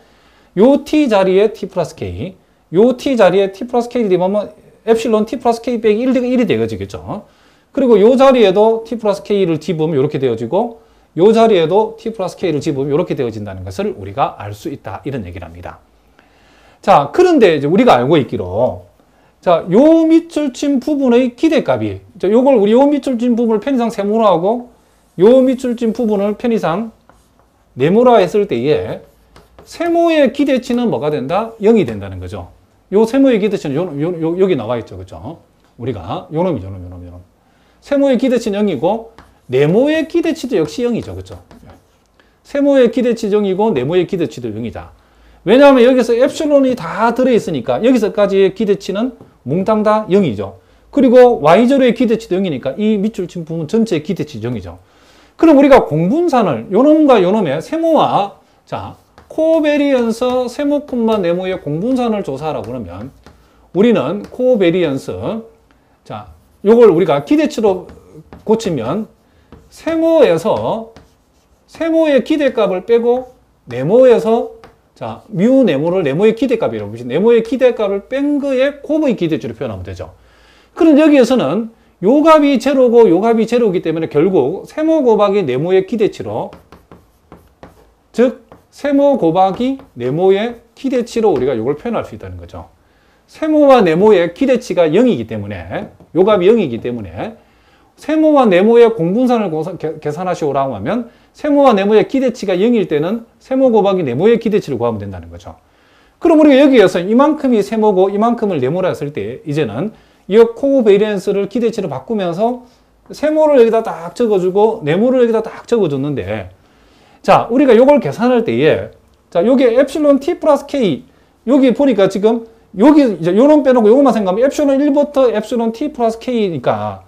요 T 자리에 T 플러스 K, 요 T 자리에 T 플러스 K를 대입하면 엡실론 T 플러스 K 빼기 1이 되어지겠죠. 그리고 요 자리에도 T 플러스 K를 집으면 이렇게 되어지고 요 자리에도 T 플러스 K를 집으면 이렇게 되어진다는 것을 우리가 알 수 있다. 이런 얘기를 합니다. 자, 그런데 이제 우리가 알고 있기로 자, 요 밑줄 친 부분의 기대값이 요걸 우리 요 밑줄 친 부분을 편의상 세모로 하고 요 밑줄 친 부분을 편의상 네모라 했을 때에 세모의 기대치는 뭐가 된다? 0이 된다는 거죠. 요 세모의 기대치는 여기 나와 있죠. 그죠? 우리가 요 놈. 세모의 기대치는 0이고 네모의 기대치도 역시 0이죠. 그죠? 세모의 기대치 0이고 네모의 기대치도 0이다. 왜냐하면 여기서 엡실론이 다 들어있으니까 여기서까지의 기대치는 몽땅 다 0이죠. 그리고 Y제로의 기대치도 0이니까 이 밑줄 친 부분 전체의 기대치 0이죠. 그럼 우리가 공분산을 요놈과 요놈의 세모와 자 코베리언스 세모, 네모의 공분산을 조사하라고 그러면 우리는 코베리언스 자 요걸 우리가 기대치로 고치면 세모에서 세모의 기대값을 빼고 네모에서 자, 뮤 네모를 네모의 기대값이라고 보시면 네모의 기대값을 뺀 거에 곱의 기대치로 표현하면 되죠. 그럼 여기에서는 요 값이 제로고 요 값이 제로이기 때문에 결국 세모 곱하기 네모의 기대치로 즉 세모 곱하기 네모의 기대치로 우리가 이걸 표현할 수 있다는 거죠. 세모와 네모의 기대치가 0이기 때문에 요 값이 0이기 때문에 세모와 네모의 공분산을 계산하시오라고 하면 세모와 네모의 기대치가 0일 때는 세모 곱하기 네모의 기대치를 구하면 된다는 거죠. 그럼 우리가 여기에서 이만큼이 세모고 이만큼을 네모라 했을 때 이제는 이 코베리언스를 기대치로 바꾸면서 세모를 여기다 딱 적어주고 네모를 여기다 딱 적어줬는데 자 우리가 요걸 계산할 때에 자 요게 엡실론 T 플러스 K 여기 보니까 지금 여기 이제 요놈 빼놓고 요것만 생각하면 엡실론 1부터 엡실론 T 플러스 K니까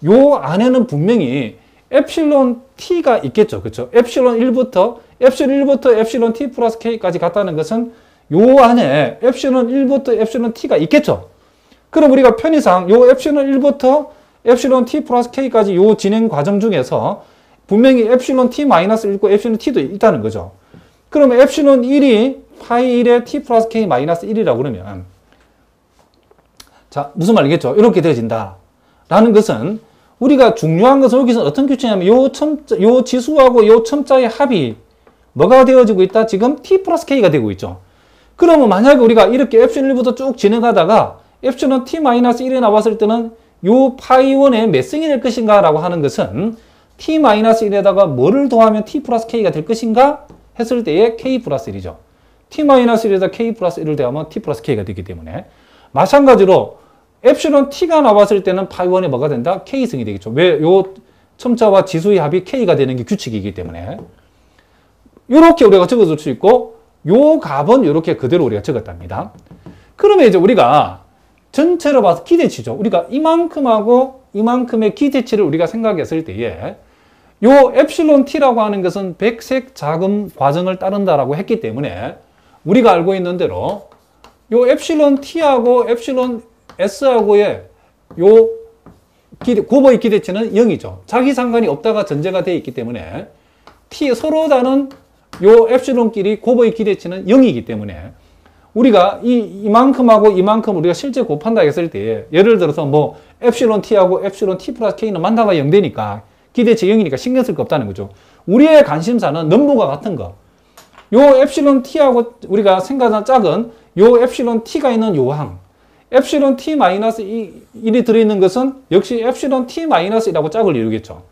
요 안에는 분명히 엡실론 T가 있겠죠. 그렇죠? 엡실론 1부터 엡실론 T 플러스 K까지 갔다는 것은 요 안에 엡실론 1부터 엡실론 T가 있겠죠. 그럼 우리가 편의상 요 엡실론 1부터 엡실론 T 플러스 K까지 요 진행 과정 중에서 분명히 엡실론 T 마이너스 1고 엡실론 T도 있다는 거죠. 그러면 엡실론 1이 파이 1에 T 플러스 K 마이너스 1이라고 그러면 자 무슨 말이겠죠? 이렇게 되어진다. 라는 것은 우리가 중요한 것은 여기서 어떤 규칙이냐면 요 지수하고 요 첨자의 합이 뭐가 되어지고 있다? 지금 T 플러스 K가 되고 있죠. 그러면 만약에 우리가 이렇게 엡실론 1부터 쭉 진행하다가 엡실론 T 마이너스 1에 나왔을 때는 요 파이 1의 몇 승이 될 것인가 라고 하는 것은 T 마이너스 1에다가 뭐를 더하면 T 플러스 K가 될 것인가 했을 때에 K 플러스 1이죠. T 마이너스 1에다 K 플러스 1을 더하면 T 플러스 K가 되기 때문에 마찬가지로 엡실론 T가 나왔을 때는 파이 1이 뭐가 된다? K승이 되겠죠. 왜? 요 첨자와 지수의 합이 K가 되는 게 규칙이기 때문에 이렇게 우리가 적어줄 수 있고 요 값은 이렇게 그대로 우리가 적었답니다. 그러면 이제 우리가 전체로 봐서 기대치죠. 우리가 이만큼하고 이만큼의 기대치를 우리가 생각했을 때에 요 엡실론 T라고 하는 것은 백색 자금 과정을 따른다라고 했기 때문에 우리가 알고 있는 대로 요 엡실론 T하고 엡실론 S하고의 요 곱의 기대치는 0이죠. 자기 상관이 없다가 전제가 되어 있기 때문에 T 서로 다른 요 엡실론끼리 곱의 기대치는 0이기 때문에 우리가 이만큼하고 이만큼 우리가 실제 곱한다 했을 때 예를 들어서 뭐 엡실론 T하고 엡실론 T 플러스 K는 만나가 0 되니까 기대치 0이니까 신경 쓸 거 없다는 거죠. 우리의 관심사는 넘버가 같은 거. 요 엡실론 T하고 우리가 생각하는 짝은 요 엡실론 T가 있는 요 항. 엡실론 T 마이너스 1이 들어있는 것은 역시 엡실론 T 마이너스 1하고 짝을 이루겠죠.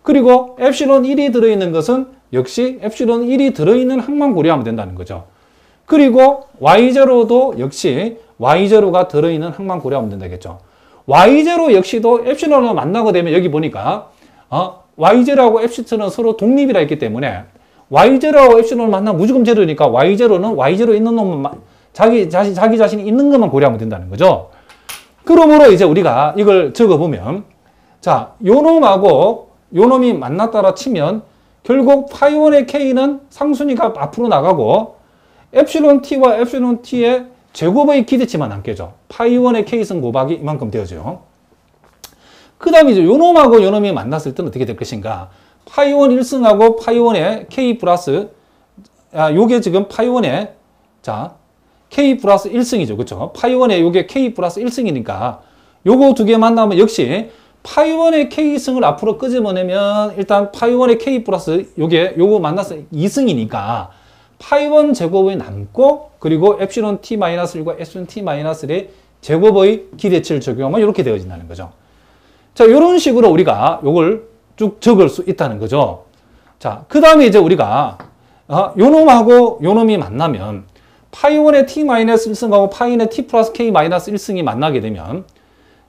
그리고 엡실론 1이 들어있는 것은 역시 엡실론 1이 들어있는 항만 고려하면 된다는 거죠. 그리고 Y0도 역시 Y0가 들어있는 항만 고려하면 된다겠죠. Y0 역시도 엡실론을 만나게 되면 여기 보니까 Y0하고 엡실론은 서로 독립이라 했기 때문에 Y0하고 엡실론을 만나면 무조건 제로니까 Y0는 Y0 있는 놈만 자기 자신이 있는 것만 고려하면 된다는 거죠. 그러므로 이제 우리가 이걸 적어보면 자, 요 놈하고 요 놈이 만났다라 치면 결국 파이 1의 K는 상순위가 앞으로 나가고 epsilon t와 epsilon t의 제곱의 기대치만 남겠죠. 파이1의 k승 곱하기 이만큼 되어져요. 그 다음에 이제 요놈하고 요놈이 만났을 때는 어떻게 될 것인가? 파이1 1승하고 파이1의 k 플러스, 요게 지금 파이1의, 자, k 플러스 1승이죠. 그쵸? 파이1의 요게 k 플러스 1승이니까 요거 두 개 만나면 역시 파이1의 k승을 앞으로 끄집어내면 일단 파이1의 k 플러스 요거 만나서 2승이니까 파이1 제곱이 남고 그리고 엡실론 t-1과 엡실론 t-1의 제곱의 기대치를 적용하면 이렇게 되어진다는 거죠. 자, 이런 식으로 우리가 요걸 쭉 적을 수 있다는 거죠. 자, 그 다음에 이제 우리가 요 놈하고 요 놈이 만나면 파이1의 t-1승하고 파이의 t 플러스 k-1승이 만나게 되면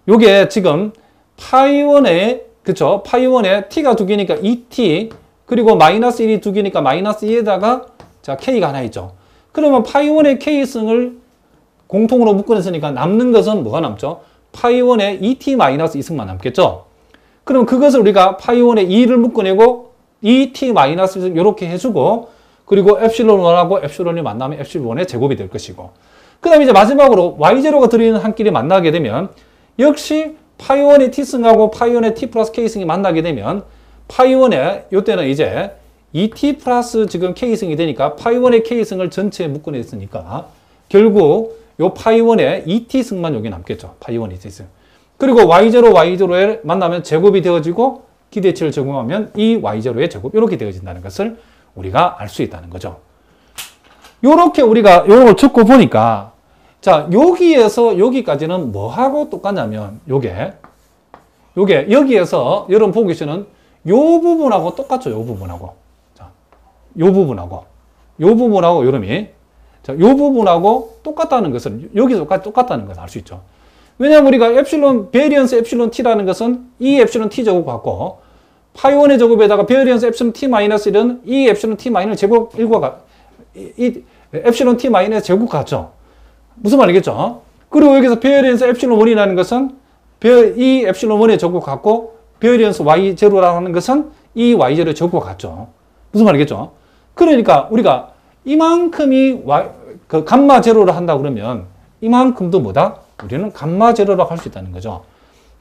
요게 지금 파이1의 그쵸? 파이1의 t가 두 개니까 2t 그리고 마이너스 1이 두 개니까 마이너스 2에다가 자 k가 하나 있죠. 그러면 파이1의 k승을 공통으로 묶어냈으니까 남는 것은 뭐가 남죠? 파이1의 2t-2승만 남겠죠. 그럼 그것을 우리가 파이1의 2를 묶어내고 2t-2승 이렇게 해주고 그리고 엡실론 1하고 엡실론이 만나면 엡실론 1의 제곱이 될 것이고 그 다음에 이제 마지막으로 y0가 들어있는 한 끼리 만나게 되면 역시 파이1의 t승하고 파이1의 t 플러스 k승이 만나게 되면 파이1의 이때는 이제 2t 플러스 지금 k승이 되니까 파이1의 k승을 전체에 묶어냈으니까 결국 요 파이1의 2t승만 여기 남겠죠. 파이1 2t승. 그리고 y0, y0에 만나면 제곱이 되어지고 기대치를 적용하면 이 y0의 제곱 이렇게 되어진다는 것을 우리가 알 수 있다는 거죠. 요렇게 우리가 요걸 적고 보니까 자, 여기에서 여기까지는 뭐하고 똑같냐면 요게 여기에서 여러분 보고 계시는 요 부분하고 똑같죠. 요 부분하고. 자, 요 부분하고 요놈이 자, 요 부분하고 똑같다는 것은 여기서 똑같다는 것을 알 수 있죠. 왜냐하면 우리가 엡실론 베리언스 엡실론 t라는 것은 이 엡실론 t 제곱 같고 파이1의 제곱에다가 베리언스 엡실론 t-1은 이 엡실론 t-1 제곱 1과 이 엡실론 t-의 제곱 같죠. 무슨 말이겠죠? 그리고 여기서 베리언스 엡실론 1이라는 것은 이 엡실론 1의 제곱 같고 베리언스 y0라는 것은 이 y0의 제곱 같죠. 무슨 말이겠죠? 그러니까 우리가 이만큼이 그 감마 제로를 한다 그러면 이만큼도 뭐다? 우리는 감마 제로라고 할 수 있다는 거죠.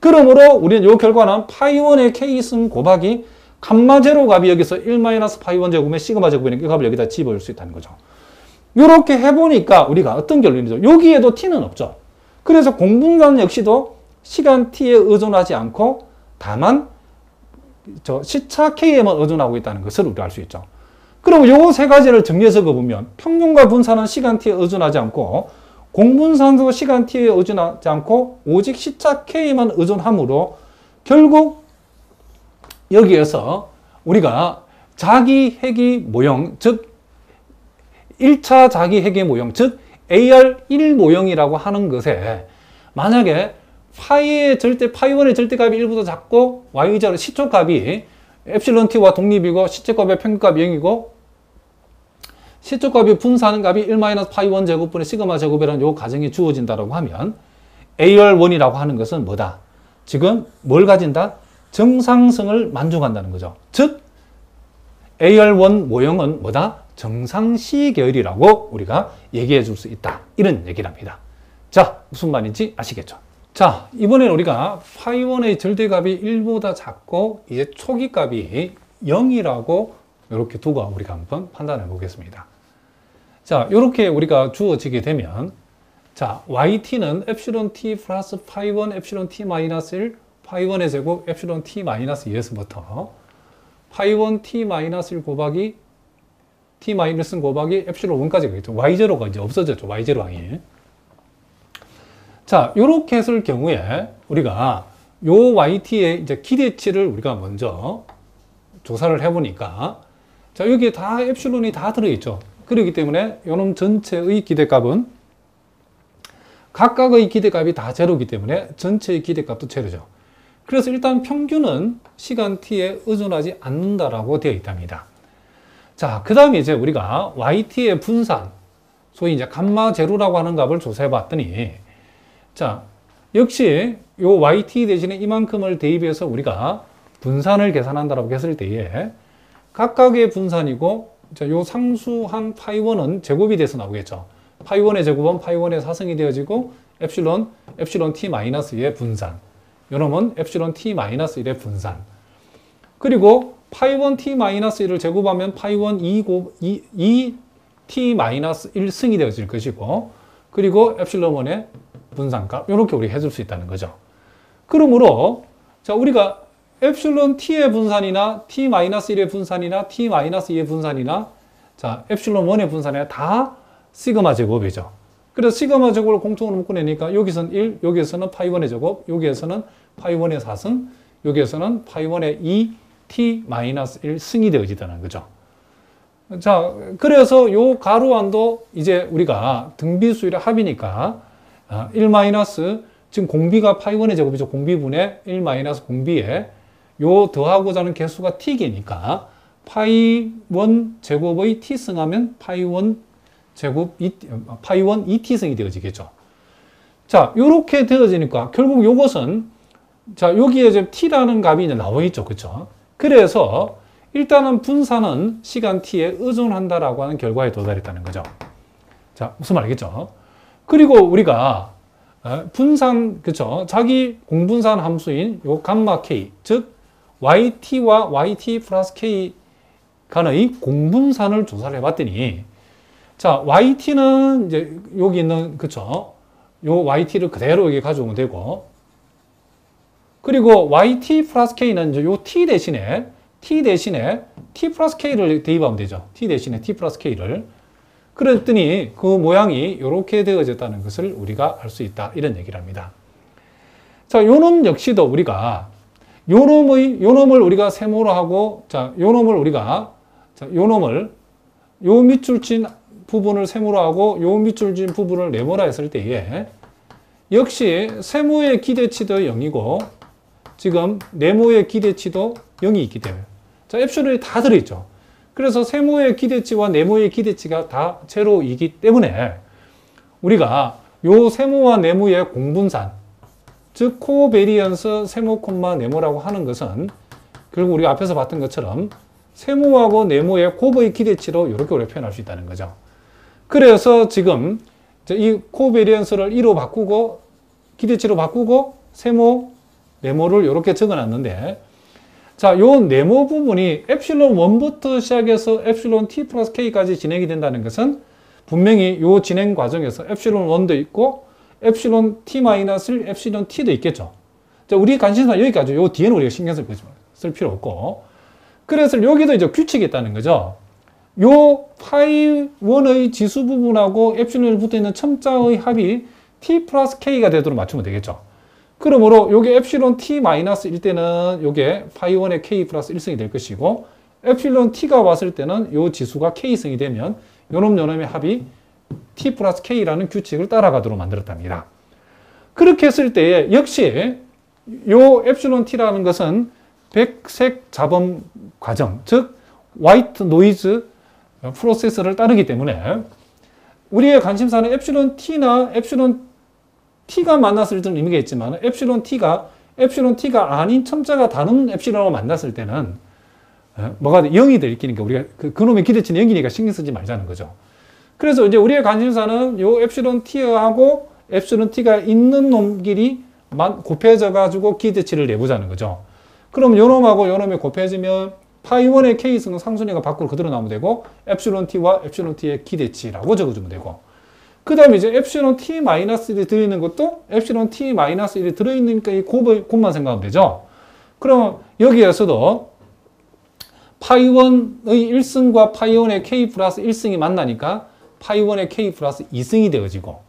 그러므로 우리는 이 결과는 파이1의 k승 곱하기 감마 제로 값이 여기서 1-파이1 제곱의 시그마 제곱이니까 이 값을 여기다 집어올 수 있다는 거죠. 이렇게 해보니까 우리가 어떤 결론이죠? 여기에도 t는 없죠. 그래서 공분산 역시도 시간 t에 의존하지 않고 다만 시차 k에만 의존하고 있다는 것을 우리가 알 수 있죠. 그럼 요 세 가지를 정리해서 보면 평균과 분산은 시간 t에 의존하지 않고 공분산도 시간 t에 의존하지 않고 오직 시차 k에만 의존하므로 결국 여기에서 우리가 자기핵의 모형, 즉 1차 자기핵의 모형, 즉 AR1 모형이라고 하는 것에 만약에 파이의 파이1의 절대값이 1보다 작고 y0 시초값이 엡실론 t와 독립이고 시초값의 평균값이 0이고 시초값이 분사하는 값이 1-파이1 제곱분의 시그마 제곱이라는 요 가정이 주어진다라고 하면 AR1이라고 하는 것은 뭐다? 지금 뭘 가진다? 정상성을 만족한다는 거죠. 즉 AR1 모형은 뭐다? 정상시 계열이라고 우리가 얘기해 줄 수 있다. 이런 얘기를 합니다. 자, 무슨 말인지 아시겠죠? 자, 이번에는 우리가 파이1의 절대값이 1보다 작고 이제 초기값이 0이라고 이렇게 두고 우리가 한번 판단해 보겠습니다. 자, 이렇게 우리가 주어지게 되면 자, yt는 엡실론 t 플러스 파이1 엡실론 t 마이너스 1 파이1의 제곱 엡실론 t 마이너스 2에서부터 파이1 t 마이너스 1 곱하기 t 마이너스 곱하기 엡실론 1까지 가겠죠. y0가 이제 없어졌죠. y0항이. 자, 요렇게 했을 경우에 우리가 요 yt의 이제 기대치를 우리가 먼저 조사를 해보니까 자, 여기에 다 엡실론이 다 들어있죠. 그렇기 때문에 요놈 전체의 기대값은 각각의 기대값이 다 제로이기 때문에 전체의 기대값도 제로죠. 그래서 일단 평균은 시간 t에 의존하지 않는다라고 되어 있답니다. 자, 그 다음에 이제 우리가 yt의 분산, 소위 이제 감마 제로라고 하는 값을 조사해 봤더니 자, 역시 요 yt 대신에 이만큼을 대입해서 우리가 분산을 계산한다라고 했을 때에 각각의 분산이고 자, 요 상수항 파이1은 제곱이 돼서 나오겠죠. 파이1의 제곱은 파이1의 사승이 되어지고 엡실론 t-2의 분산. 요놈은 엡실론 t-1의 분산. 그리고 파이1 t-1을 제곱하면 파이1 2t-1승이 되어질 것이고, 그리고 엡실론1의 분산값. 이렇게 우리 해줄 수 있다는 거죠. 그러므로, 자, 우리가 엡실론 t의 분산이나 t-1의 분산이나 t-2의 분산이나 자, 엡실론 1의 분산이나 다 시그마 제곱이죠. 그래서 시그마 제곱을 공통으로 묶어내니까 여기서는 1, 여기에서는 파이1의 제곱, 여기에서는 파이1의 4승, 여기에서는 파이1의 2t-1 승이 되어지다는 거죠. 자, 그래서 요 가로안도 이제 우리가 등비수열의 합이니까 1 마이너스, 지금 공비가 파이1의 제곱이죠. 공비분의 1 마이너스 공비에 요 더하고자 하는 개수가 t개니까 파이1 제곱의 t승하면 파이1 제곱 파이1 2t승이 되어지겠죠. 자, 요렇게 되어지니까 결국 요것은 자, 여기에 이제 t라는 값이 이제 나와 있죠. 그렇죠? 그래서 일단은 분산은 시간 t에 의존한다라고 하는 결과에 도달했다는 거죠. 자, 무슨 말 알겠죠? 그리고 우리가 분산, 그쵸? 자기 공분산 함수인 요 감마 k, 즉 yt와 yt 플러스 k 간의 공분산을 조사를 해봤더니, 자, yt는 이제 여기 있는, 그쵸? 요 yt를 그대로 여기 가져오면 되고, 그리고 yt 플러스 k는 이제 요 t 대신에 t 플러스 k를 대입하면 되죠. t 대신에 t 플러스 k를. 그랬더니 그 모양이 이렇게 되어졌다는 것을 우리가 알 수 있다. 이런 얘기를 합니다. 자, 요 놈 역시도 우리가 요 놈을 우리가 세모로 하고, 자, 요 놈을 우리가, 자, 요 밑줄 친 부분을 세모로 하고, 요 밑줄 친 부분을 네모라 했을 때에, 역시 세모의 기대치도 0이고, 지금 네모의 기대치도 0이 있기 때문에. 자, 엡실론이 다 들어있죠. 그래서 세모의 기대치와 네모의 기대치가 다 제로이기 때문에, 우리가 요 세모와 네모의 공분산, 즉 코베리언스 세모 콤마 네모라고 하는 것은 결국 우리가 앞에서 봤던 것처럼 세모하고 네모의 곱의 기대치로 이렇게 우리가 표현할 수 있다는 거죠. 그래서 지금 이 코베리언스를 2로 바꾸고 기대치로 바꾸고 세모, 네모를 이렇게 적어놨는데, 자, 요 네모 부분이 엡실론 1부터 시작해서 엡실론 t 플러스 k까지 진행이 된다는 것은 분명히 요 진행 과정에서 엡실론 1도 있고 엡실론 t-1, 엡실론 t도 있겠죠. 자, 우리 관심사 여기까지. 요 뒤에는 우리가 신경 쓸 필요 없고. 그래서 여기도 이제 규칙이 있다는 거죠. 요 파이1의 지수 부분하고 엡실론이 붙어 있는 첨자의 합이 t 플러스 k가 되도록 맞추면 되겠죠. 그러므로 요게 엡실론 t-1 때는 요게 파이1의 k 플러스 1승이 될 것이고, 엡실론 t가 왔을 때는 요 지수가 k승이 되면 요놈의 합이 t 플러스 k라는 규칙을 따라가도록 만들었답니다. 그렇게 했을 때에 역시 요 엡실론 t라는 것은 백색 잡음 과정, 즉 화이트 노이즈 프로세스를 따르기 때문에 우리의 관심사는 엡실론 t나 엡실론 t가 만났을 때는 의미가 있지만 엡실론 t가 아닌 첨자가 다른 엡실론을 만났을 때는 뭐가 0이 될 끼니까 우리가 그놈의 기대치는 0이니까 신경 쓰지 말자는 거죠. 그래서 이제 우리의 관심사는 요 엡실론 t하고 엡실론 t가 있는 놈끼리 곱해져 가지고 기대치를 내보자는 거죠. 그럼 요 놈하고 요 놈이 곱해지면 파이1의 k승은 상순위가 밖으로 그대로 나오면 되고, 엡실론 t와 엡실론 t의 기대치라고 적어주면 되고, 그 다음에 이제 엡실론 t-1이 들어있는 것도 엡실론 t-1이 들어있으니까 이 곱만 생각하면 되죠. 그럼 여기에서도 파이1의 1승과 파이1의 k 플러스 1승이 만나니까 파이1의 k 플러스 2승이 되어지고,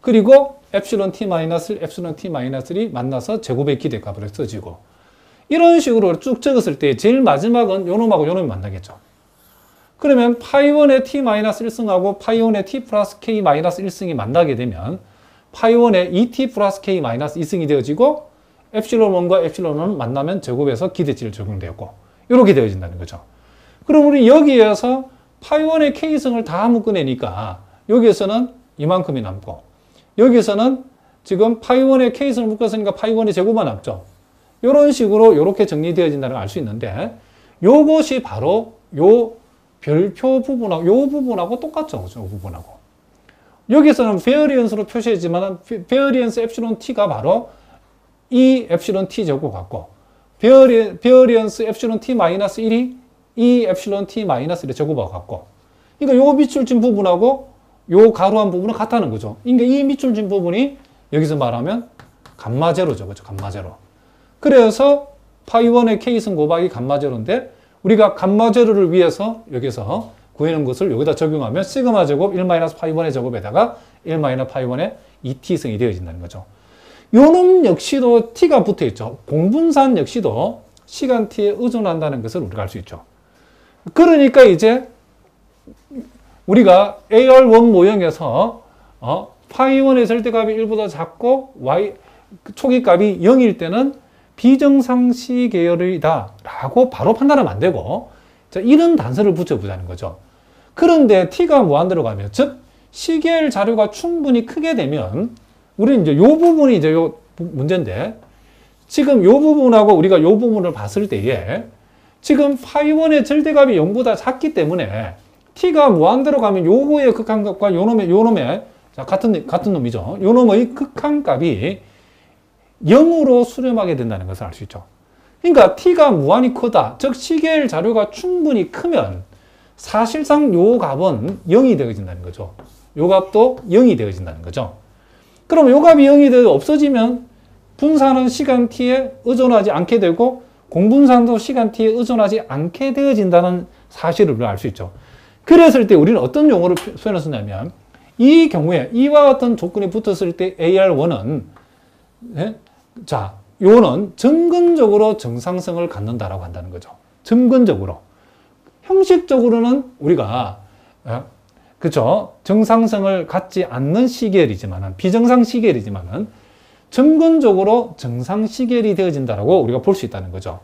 그리고 엡실론 t-1이 만나서 제곱의 기대값을 써지고, 이런 식으로 쭉 적었을 때 제일 마지막은 요놈하고 요놈이 만나겠죠. 그러면 파이1의 t-1승하고 파이1의 t 플러스 k-1승이 만나게 되면 파이1의 2t 플러스 k-2승이 되어지고, 엡실론 1과 엡실론 1은 만나면 제곱해서 기대치를 적용되었고, 이렇게 되어진다는 거죠. 그럼 우리 여기에서 파이1의 k승을 다 묶어내니까 여기에서는 이만큼이 남고, 여기에서는 지금 파이1의 k승을 묶었으니까 파이1의 제곱만 남죠. 이런 식으로 이렇게 정리되어진다는 걸 알 수 있는데, 요것이 바로 요 별표 부분하고 요 부분하고 똑같죠. 요 부분하고. 여기서는 베어리언스로 표시했지만 베어리언스 엡실론 t가 바로 이 엡실론 t 제곱 같고 베어리언스 엡실론 t 마이너스 1이 이 엡실론 t 마이너스 1의 제곱하고 같고 그러니까 요 밑줄진 부분하고 요 가로한 부분은 같다는 거죠. 그러니까 이 밑줄진 부분이 여기서 말하면 감마 제로죠. 그렇죠? 감마 제로. 그래서 파이1의 k승 곱하기 감마 제로인데 우리가 감마 제로를 위해서 여기서 구하는 것을 여기다 적용하면 시그마 제곱 1-파이1의 제곱에다가 1-파이1의 2t승이 되어진다는 거죠. 요놈 역시도 t가 붙어 있죠. 공분산 역시도 시간 t에 의존한다는 것을 우리가 알 수 있죠. 그러니까 이제 우리가 AR1 모형에서 파이1의 절대값이 1보다 작고 초기값이 0일 때는 비정상시 계열이다 라고 바로 판단하면 안 되고 자, 이런 단서를 붙여보자는 거죠. 그런데 t가 무한대로 가면 즉 시계열 자료가 충분히 크게 되면 우리는 이제 요 부분이 이제 요 문제인데 지금 요 부분하고 우리가 요 부분을 봤을 때에 지금 파이1의 절대값이 0보다 작기 때문에 t가 무한대로 가면 요거의 극한값과 요놈의 자, 같은 놈이죠. 요놈의 극한값이 0으로 수렴하게 된다는 것을 알 수 있죠. 그러니까 t가 무한히 크다. 즉 시계열 자료가 충분히 크면 사실상 요 값은 0이 되어진다는 거죠. 요 값도 0이 되어진다는 거죠. 그럼 요 값이 0이 되어 없어지면 분산은 시간 t에 의존하지 않게 되고 공분산도 시간 t에 의존하지 않게 되어진다는 사실을 우리가 알 수 있죠. 그랬을 때 우리는 어떤 용어를 표현을 쓰냐면 이 경우에 이와 같은 조건이 붙었을 때 AR1은 자, 요는 점근적으로 정상성을 갖는다라고 한다는 거죠. 점근적으로. 형식적으로는 우리가 그죠? 정상성을 갖지 않는 시계열이지만은 비정상 시계열이지만은 점근적으로 정상 시계열이 되어진다라고 우리가 볼 수 있다는 거죠.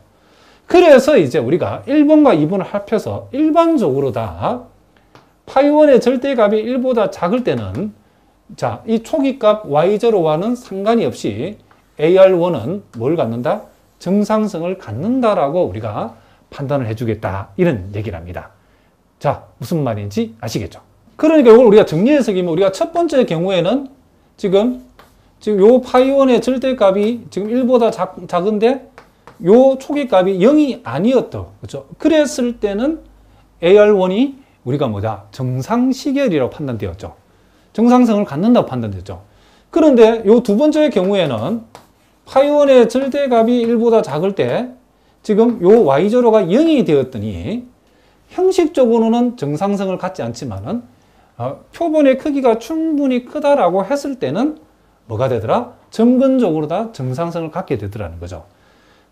그래서 이제 우리가 1번과 2번을 합해서 일반적으로 다 파이1의 절대값이 1보다 작을 때는 자, 이 초기값 y0와는 상관이 없이 AR1은 뭘 갖는다? 정상성을 갖는다라고 우리가 판단을 해주겠다. 이런 얘기를 합니다. 자, 무슨 말인지 아시겠죠? 그러니까 이걸 우리가 정리해서 보면 우리가 첫 번째 경우에는 지금 요 파이1의 절대값이 지금 1보다 작은데 요 초기값이 0이 아니었다. 그렇죠? 그랬을 때는 AR1이 우리가 뭐다? 정상 시계열이라고 판단되었죠. 정상성을 갖는다고 판단됐죠. 그런데 요 두 번째 경우에는 파이1의 절대값이 1보다 작을 때 지금 요 y0가 0이 되었더니 형식적으로는 정상성을 갖지 않지만은 표본의 크기가 충분히 크다라고 했을 때는 뭐가 되더라? 점근적으로 다 정상성을 갖게 되더라는 거죠.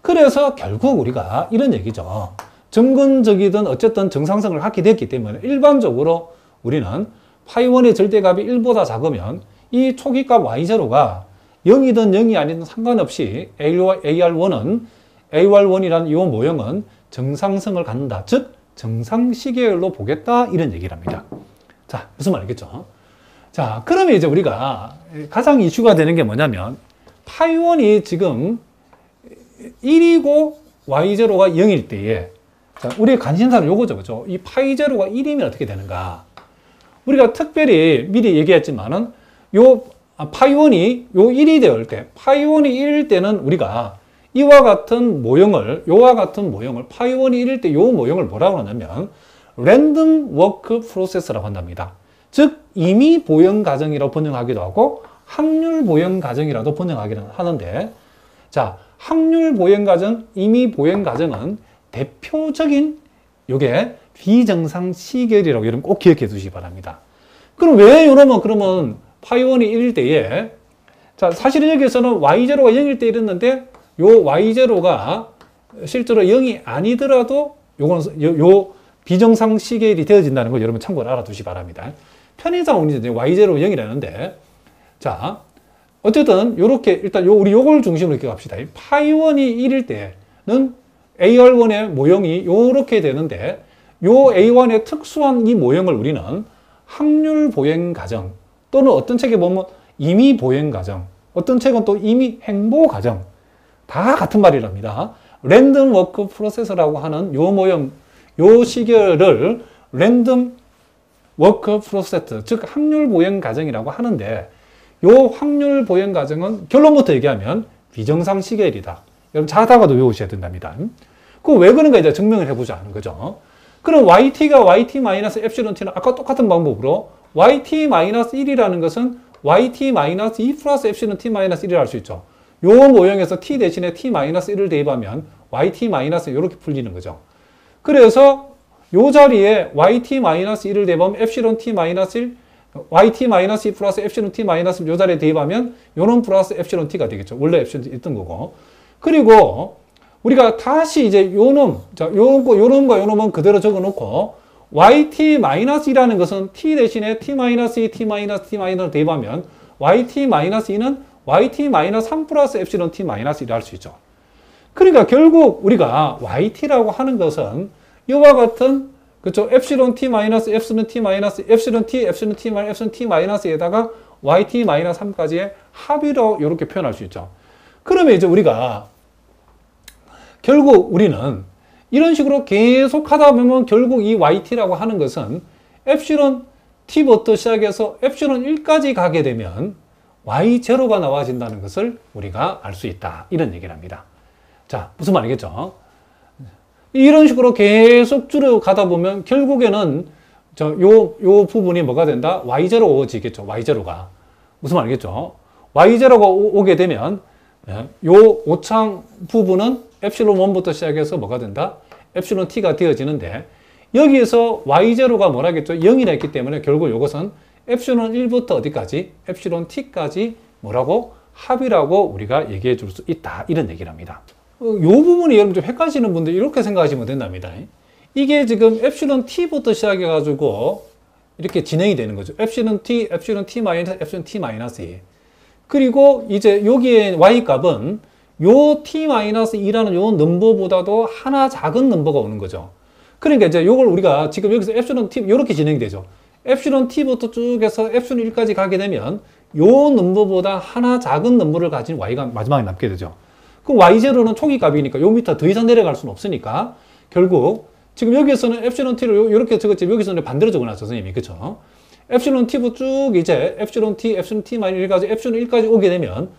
그래서 결국 우리가 이런 얘기죠. 점근적이든 어쨌든 정상성을 갖게 됐기 때문에 일반적으로 우리는 파이1의 절대값이 1보다 작으면 이 초기값 y0가 0이든 0이 아니든 상관없이 AR1이라는 이 모형은 정상성을 갖는다. 즉 정상시계열로 보겠다. 이런 얘기를 합니다. 자, 무슨 말이겠죠? 자, 그러면 이제 우리가 가장 이슈가 되는 게 뭐냐면 파이1이 지금 1이고 y0가 0일 때에 자, 우리의 관심사는 요거죠. 그죠? 이 파이0가 1이면 어떻게 되는가? 우리가 특별히 미리 얘기했지만은 파이1이 요 1이 되을 때, 파이1이 1일 때는 우리가 요와 같은 모형을 파이1이 1일 때 요 모형을 뭐라고 하냐면 랜덤 워크 프로세스라고 한답니다. 즉 임의 보형 과정이라고 번역하기도 하고 확률 보형 과정이라도 번역하기는 하는데 자, 확률 보형 과정, 임의 보형 과정은 대표적인 요게 비정상 시계열이라고 여러분 꼭 기억해 두시기 바랍니다. 그럼 왜 이러면 그러면 파이1이 1일 때에 자, 사실은 여기서는 y0가 0일 때 이랬는데 요 y0가 실제로 0이 아니더라도 요거는 요 비정상 시계열이 되어진다는 걸 여러분 참고를 알아두시기 바랍니다. 편의상 우리 y0 0이라는데 자, 어쨌든 요렇게 일단 우리 요걸 중심으로 이렇게 갑시다. 파이1이 1일 때는 AR1의 모형이 요렇게 되는데 요 A1의 특수한 이 모형을 우리는 확률 보행 과정 또는 어떤 책에 보면 임의 보행 과정, 어떤 책은 또 임의 행보 과정 다 같은 말이랍니다. 랜덤 워크 프로세서라고 하는 요 모형, 요 시계를 랜덤 워크 프로세스, 즉 확률 보행 과정이라고 하는데, 요 확률 보행 과정은 결론부터 얘기하면 비정상 시계율이다. 여러분 자다가도 외우셔야 된답니다. 그 왜 그런가 이제 증명을 해보자는 거죠. 그럼 yt가 yt-epsilon-t는 아까 똑같은 방법으로 yt-1이라는 것은 yt-2 플러스 epsilon-t-1이라 할 수 있죠. 요 모형에서 t 대신에 t-1을 대입하면 yt- 이렇게 풀리는 거죠. 그래서 요 자리에 yt-1을 대입하면 epsilon-t-1, yt-2 플러스 epsilon-t- 요 자리에 대입하면 요는 플러스 epsilon-t가 되겠죠. 원래 epsilon-t 있던 거고. 그리고 우리가 다시 이제 요 놈은 그대로 적어 놓고 yt-2라는 것은 t 대신에 t-2, t-를 대입하면 yt-2는 yt-3 플러스 epsilon t-1을 할 수 있죠. 그러니까 결국 우리가 yt라고 하는 것은 이와 같은 그렇죠. epsilon t 마이너스 epsilon t 마이너스 epsilon t epsilon t 마이너스에다가 yt-3까지의 합이라고 이렇게 표현할 수 있죠. 그러면 이제 우리가 결국 우리는 이런 식으로 계속 하다 보면 결국 이 yt라고 하는 것은 epsilon t부터 시작해서 epsilon 1까지 가게 되면 y0가 나와진다는 것을 우리가 알 수 있다. 이런 얘기를 합니다. 자, 무슨 말이겠죠? 이런 식으로 계속 줄여가다 보면 결국에는 요 부분이 뭐가 된다? y0지겠죠. y0가. 무슨 말이겠죠? y0가 오게 되면 요 오창 부분은 epsilon 1부터 시작해서 뭐가 된다? epsilon t가 되어지는데 여기에서 y0가 뭐라겠죠? 0이라 했기 때문에 결국 이것은 epsilon 1부터 어디까지? epsilon t까지 뭐라고? 합이라고 우리가 얘기해 줄 수 있다. 이런 얘기를 합니다. 이 부분이 여러분 좀 헷갈리시는 분들 이렇게 생각하시면 된답니다. 이게 지금 epsilon t부터 시작해가지고 이렇게 진행이 되는 거죠. epsilon t, epsilon t 마이너스, epsilon t 마이너스 2. 그리고 이제 여기에 y 값은 요 t-2라는 요 넘버보다도 하나 작은 넘버가 오는 거죠. 그러니까 이제 요걸 우리가 지금 여기서 epsilon t 이렇게 진행이 되죠. epsilon t부터 쭉 해서 epsilon 1까지 가게 되면 요 넘버보다 하나 작은 넘버를 가진 y가 마지막에 남게 되죠. 그럼 y0는 초기 값이니까 요 밑에 더 이상 내려갈 수는 없으니까 결국 지금 여기에서는 epsilon t를 이렇게 적었지만 여기서는 반대로 적어놨죠, 선생님이. 그쵸? epsilon t부터 쭉 이제 epsilon t, epsilon t-1까지 epsilon 1까지 오게 되면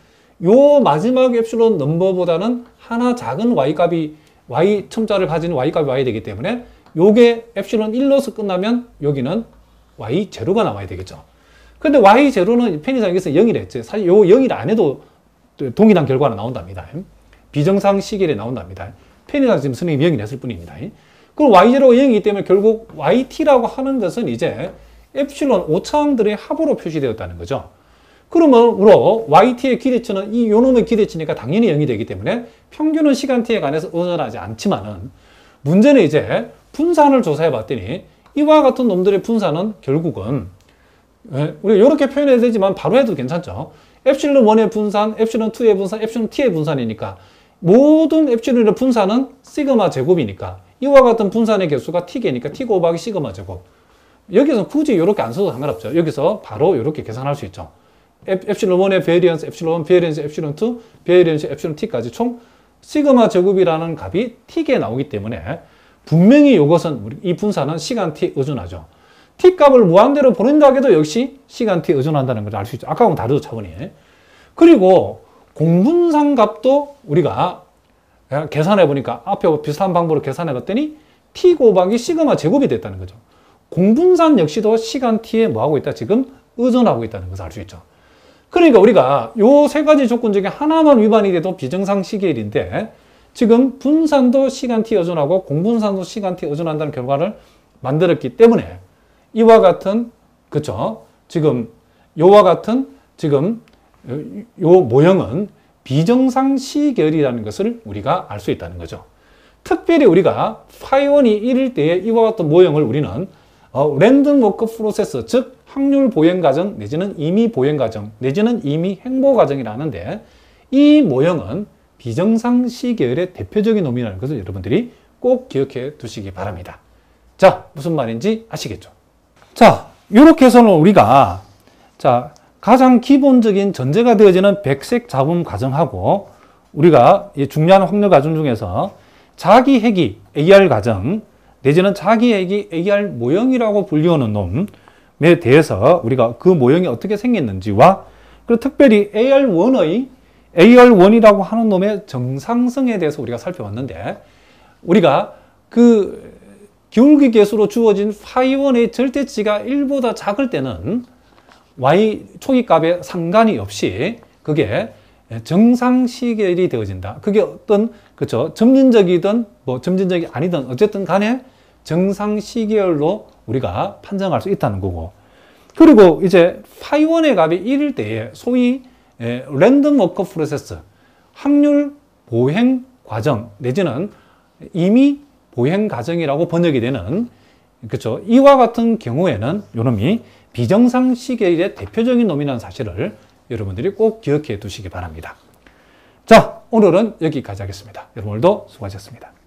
요 마지막 epsilon 넘버보다는 하나 작은 y 값이 y 첨자를 가진 y 값이 와야 되기 때문에 요게 epsilon 1로서 끝나면 여기는 y0가 나와야 되겠죠. 근데 y0는 편의상에서 0이라 했죠. 사실 요 0일 안 해도 동일한 결과는 나온답니다. 비정상 시계에 나온답니다. 편의상 지금 선생님이 0이 냈을 뿐입니다. 그럼 y0가 0이기 때문에 결국 yt라고 하는 것은 이제 epsilon 오차항들의 합으로 표시되었다는 거죠. 그러므로 yt의 기대치는 이 요놈의 기대치니까 당연히 0이 되기 때문에 평균은 시간 t에 관해서 의존하지 않지만은 문제는 이제 분산을 조사해 봤더니 이와 같은 놈들의 분산은 결국은 우리가 이렇게 표현해야 되지만 바로 해도 괜찮죠. epsilon 1의 분산, epsilon 2의 분산, epsilon t의 분산이니까 모든 epsilon의 분산은 시그마 제곱이니까 이와 같은 분산의 개수가 t개니까 t 곱하기 시그마 제곱. 여기서 굳이 이렇게 안 써도 상관없죠. 여기서 바로 이렇게 계산할 수 있죠. epsilon 1의 베리언스, epsilon 1, 베리언스, epsilon 2, 베리언스, epsilon t까지 총 시그마 제곱이라는 값이 t에 나오기 때문에 분명히 이것은 이 분산은 시간 t에 의존하죠. t 값을 무한대로 보낸다 해도 역시 시간 t에 의존한다는 걸 알 수 있죠. 아까하고는 다르죠, 차원이. 그리고 공분산 값도 우리가 계산해 보니까 앞에 비슷한 방법으로 계산해 봤더니 t 곱하기 시그마 제곱이 됐다는 거죠. 공분산 역시도 시간 t에 뭐하고 있다? 지금 의존하고 있다는 것을 알 수 있죠. 그러니까 우리가 요 세 가지 조건 중에 하나만 위반이 돼도 비정상 시계일인데 지금 분산도 시간 t에 의존하고 공분산도 시간 t에 의존한다는 결과를 만들었기 때문에 이와 같은 그쵸? 지금 요와 같은 지금 요 모형은 비정상 시계열이라는 것을 우리가 알 수 있다는 거죠. 특별히 우리가 파이원이 1일 때에 이와 같은 모형을 우리는 랜덤 워크 프로세스, 즉 확률 보행 과정 내지는 임의 보행 과정 내지는 임의 행보 과정이라 하는데 이 모형은 비정상 시계열의 대표적인 놈이라는 것을 여러분들이 꼭 기억해 두시기 바랍니다. 자, 무슨 말인지 아시겠죠? 자, 이렇게 해서는 우리가 가장 기본적인 전제가 되어지는 백색 잡음 과정하고 우리가 중요한 확률 과정 중에서 자기 해기 AR 과정, 내지는 자기액이 AR 모형이라고 불리우는 놈에 대해서 우리가 그 모형이 어떻게 생겼는지와 그리고 특별히 AR1이라고 하는 놈의 정상성에 대해서 우리가 살펴봤는데, 우리가 그 기울기 계수로 주어진 phi1의 절대치가 1보다 작을 때는 y 초기값에 상관이 없이 그게 정상 시계열이 되어진다. 그게 어떤, 그렇죠, 점진적이든 뭐 점진적이 아니든 어쨌든 간에 정상 시계열로 우리가 판정할 수 있다는 거고, 그리고 이제 phi1의 값이 1일 때에 소위 랜덤 워커 프로세스, 확률 보행 과정 내지는 임의 보행 과정이라고 번역이 되는, 그렇죠, 이와 같은 경우에는 요놈이 비정상 시계열의 대표적인 놈이라는 사실을 여러분들이 꼭 기억해 두시기 바랍니다. 자, 오늘은 여기까지 하겠습니다. 여러분 오늘도 수고하셨습니다.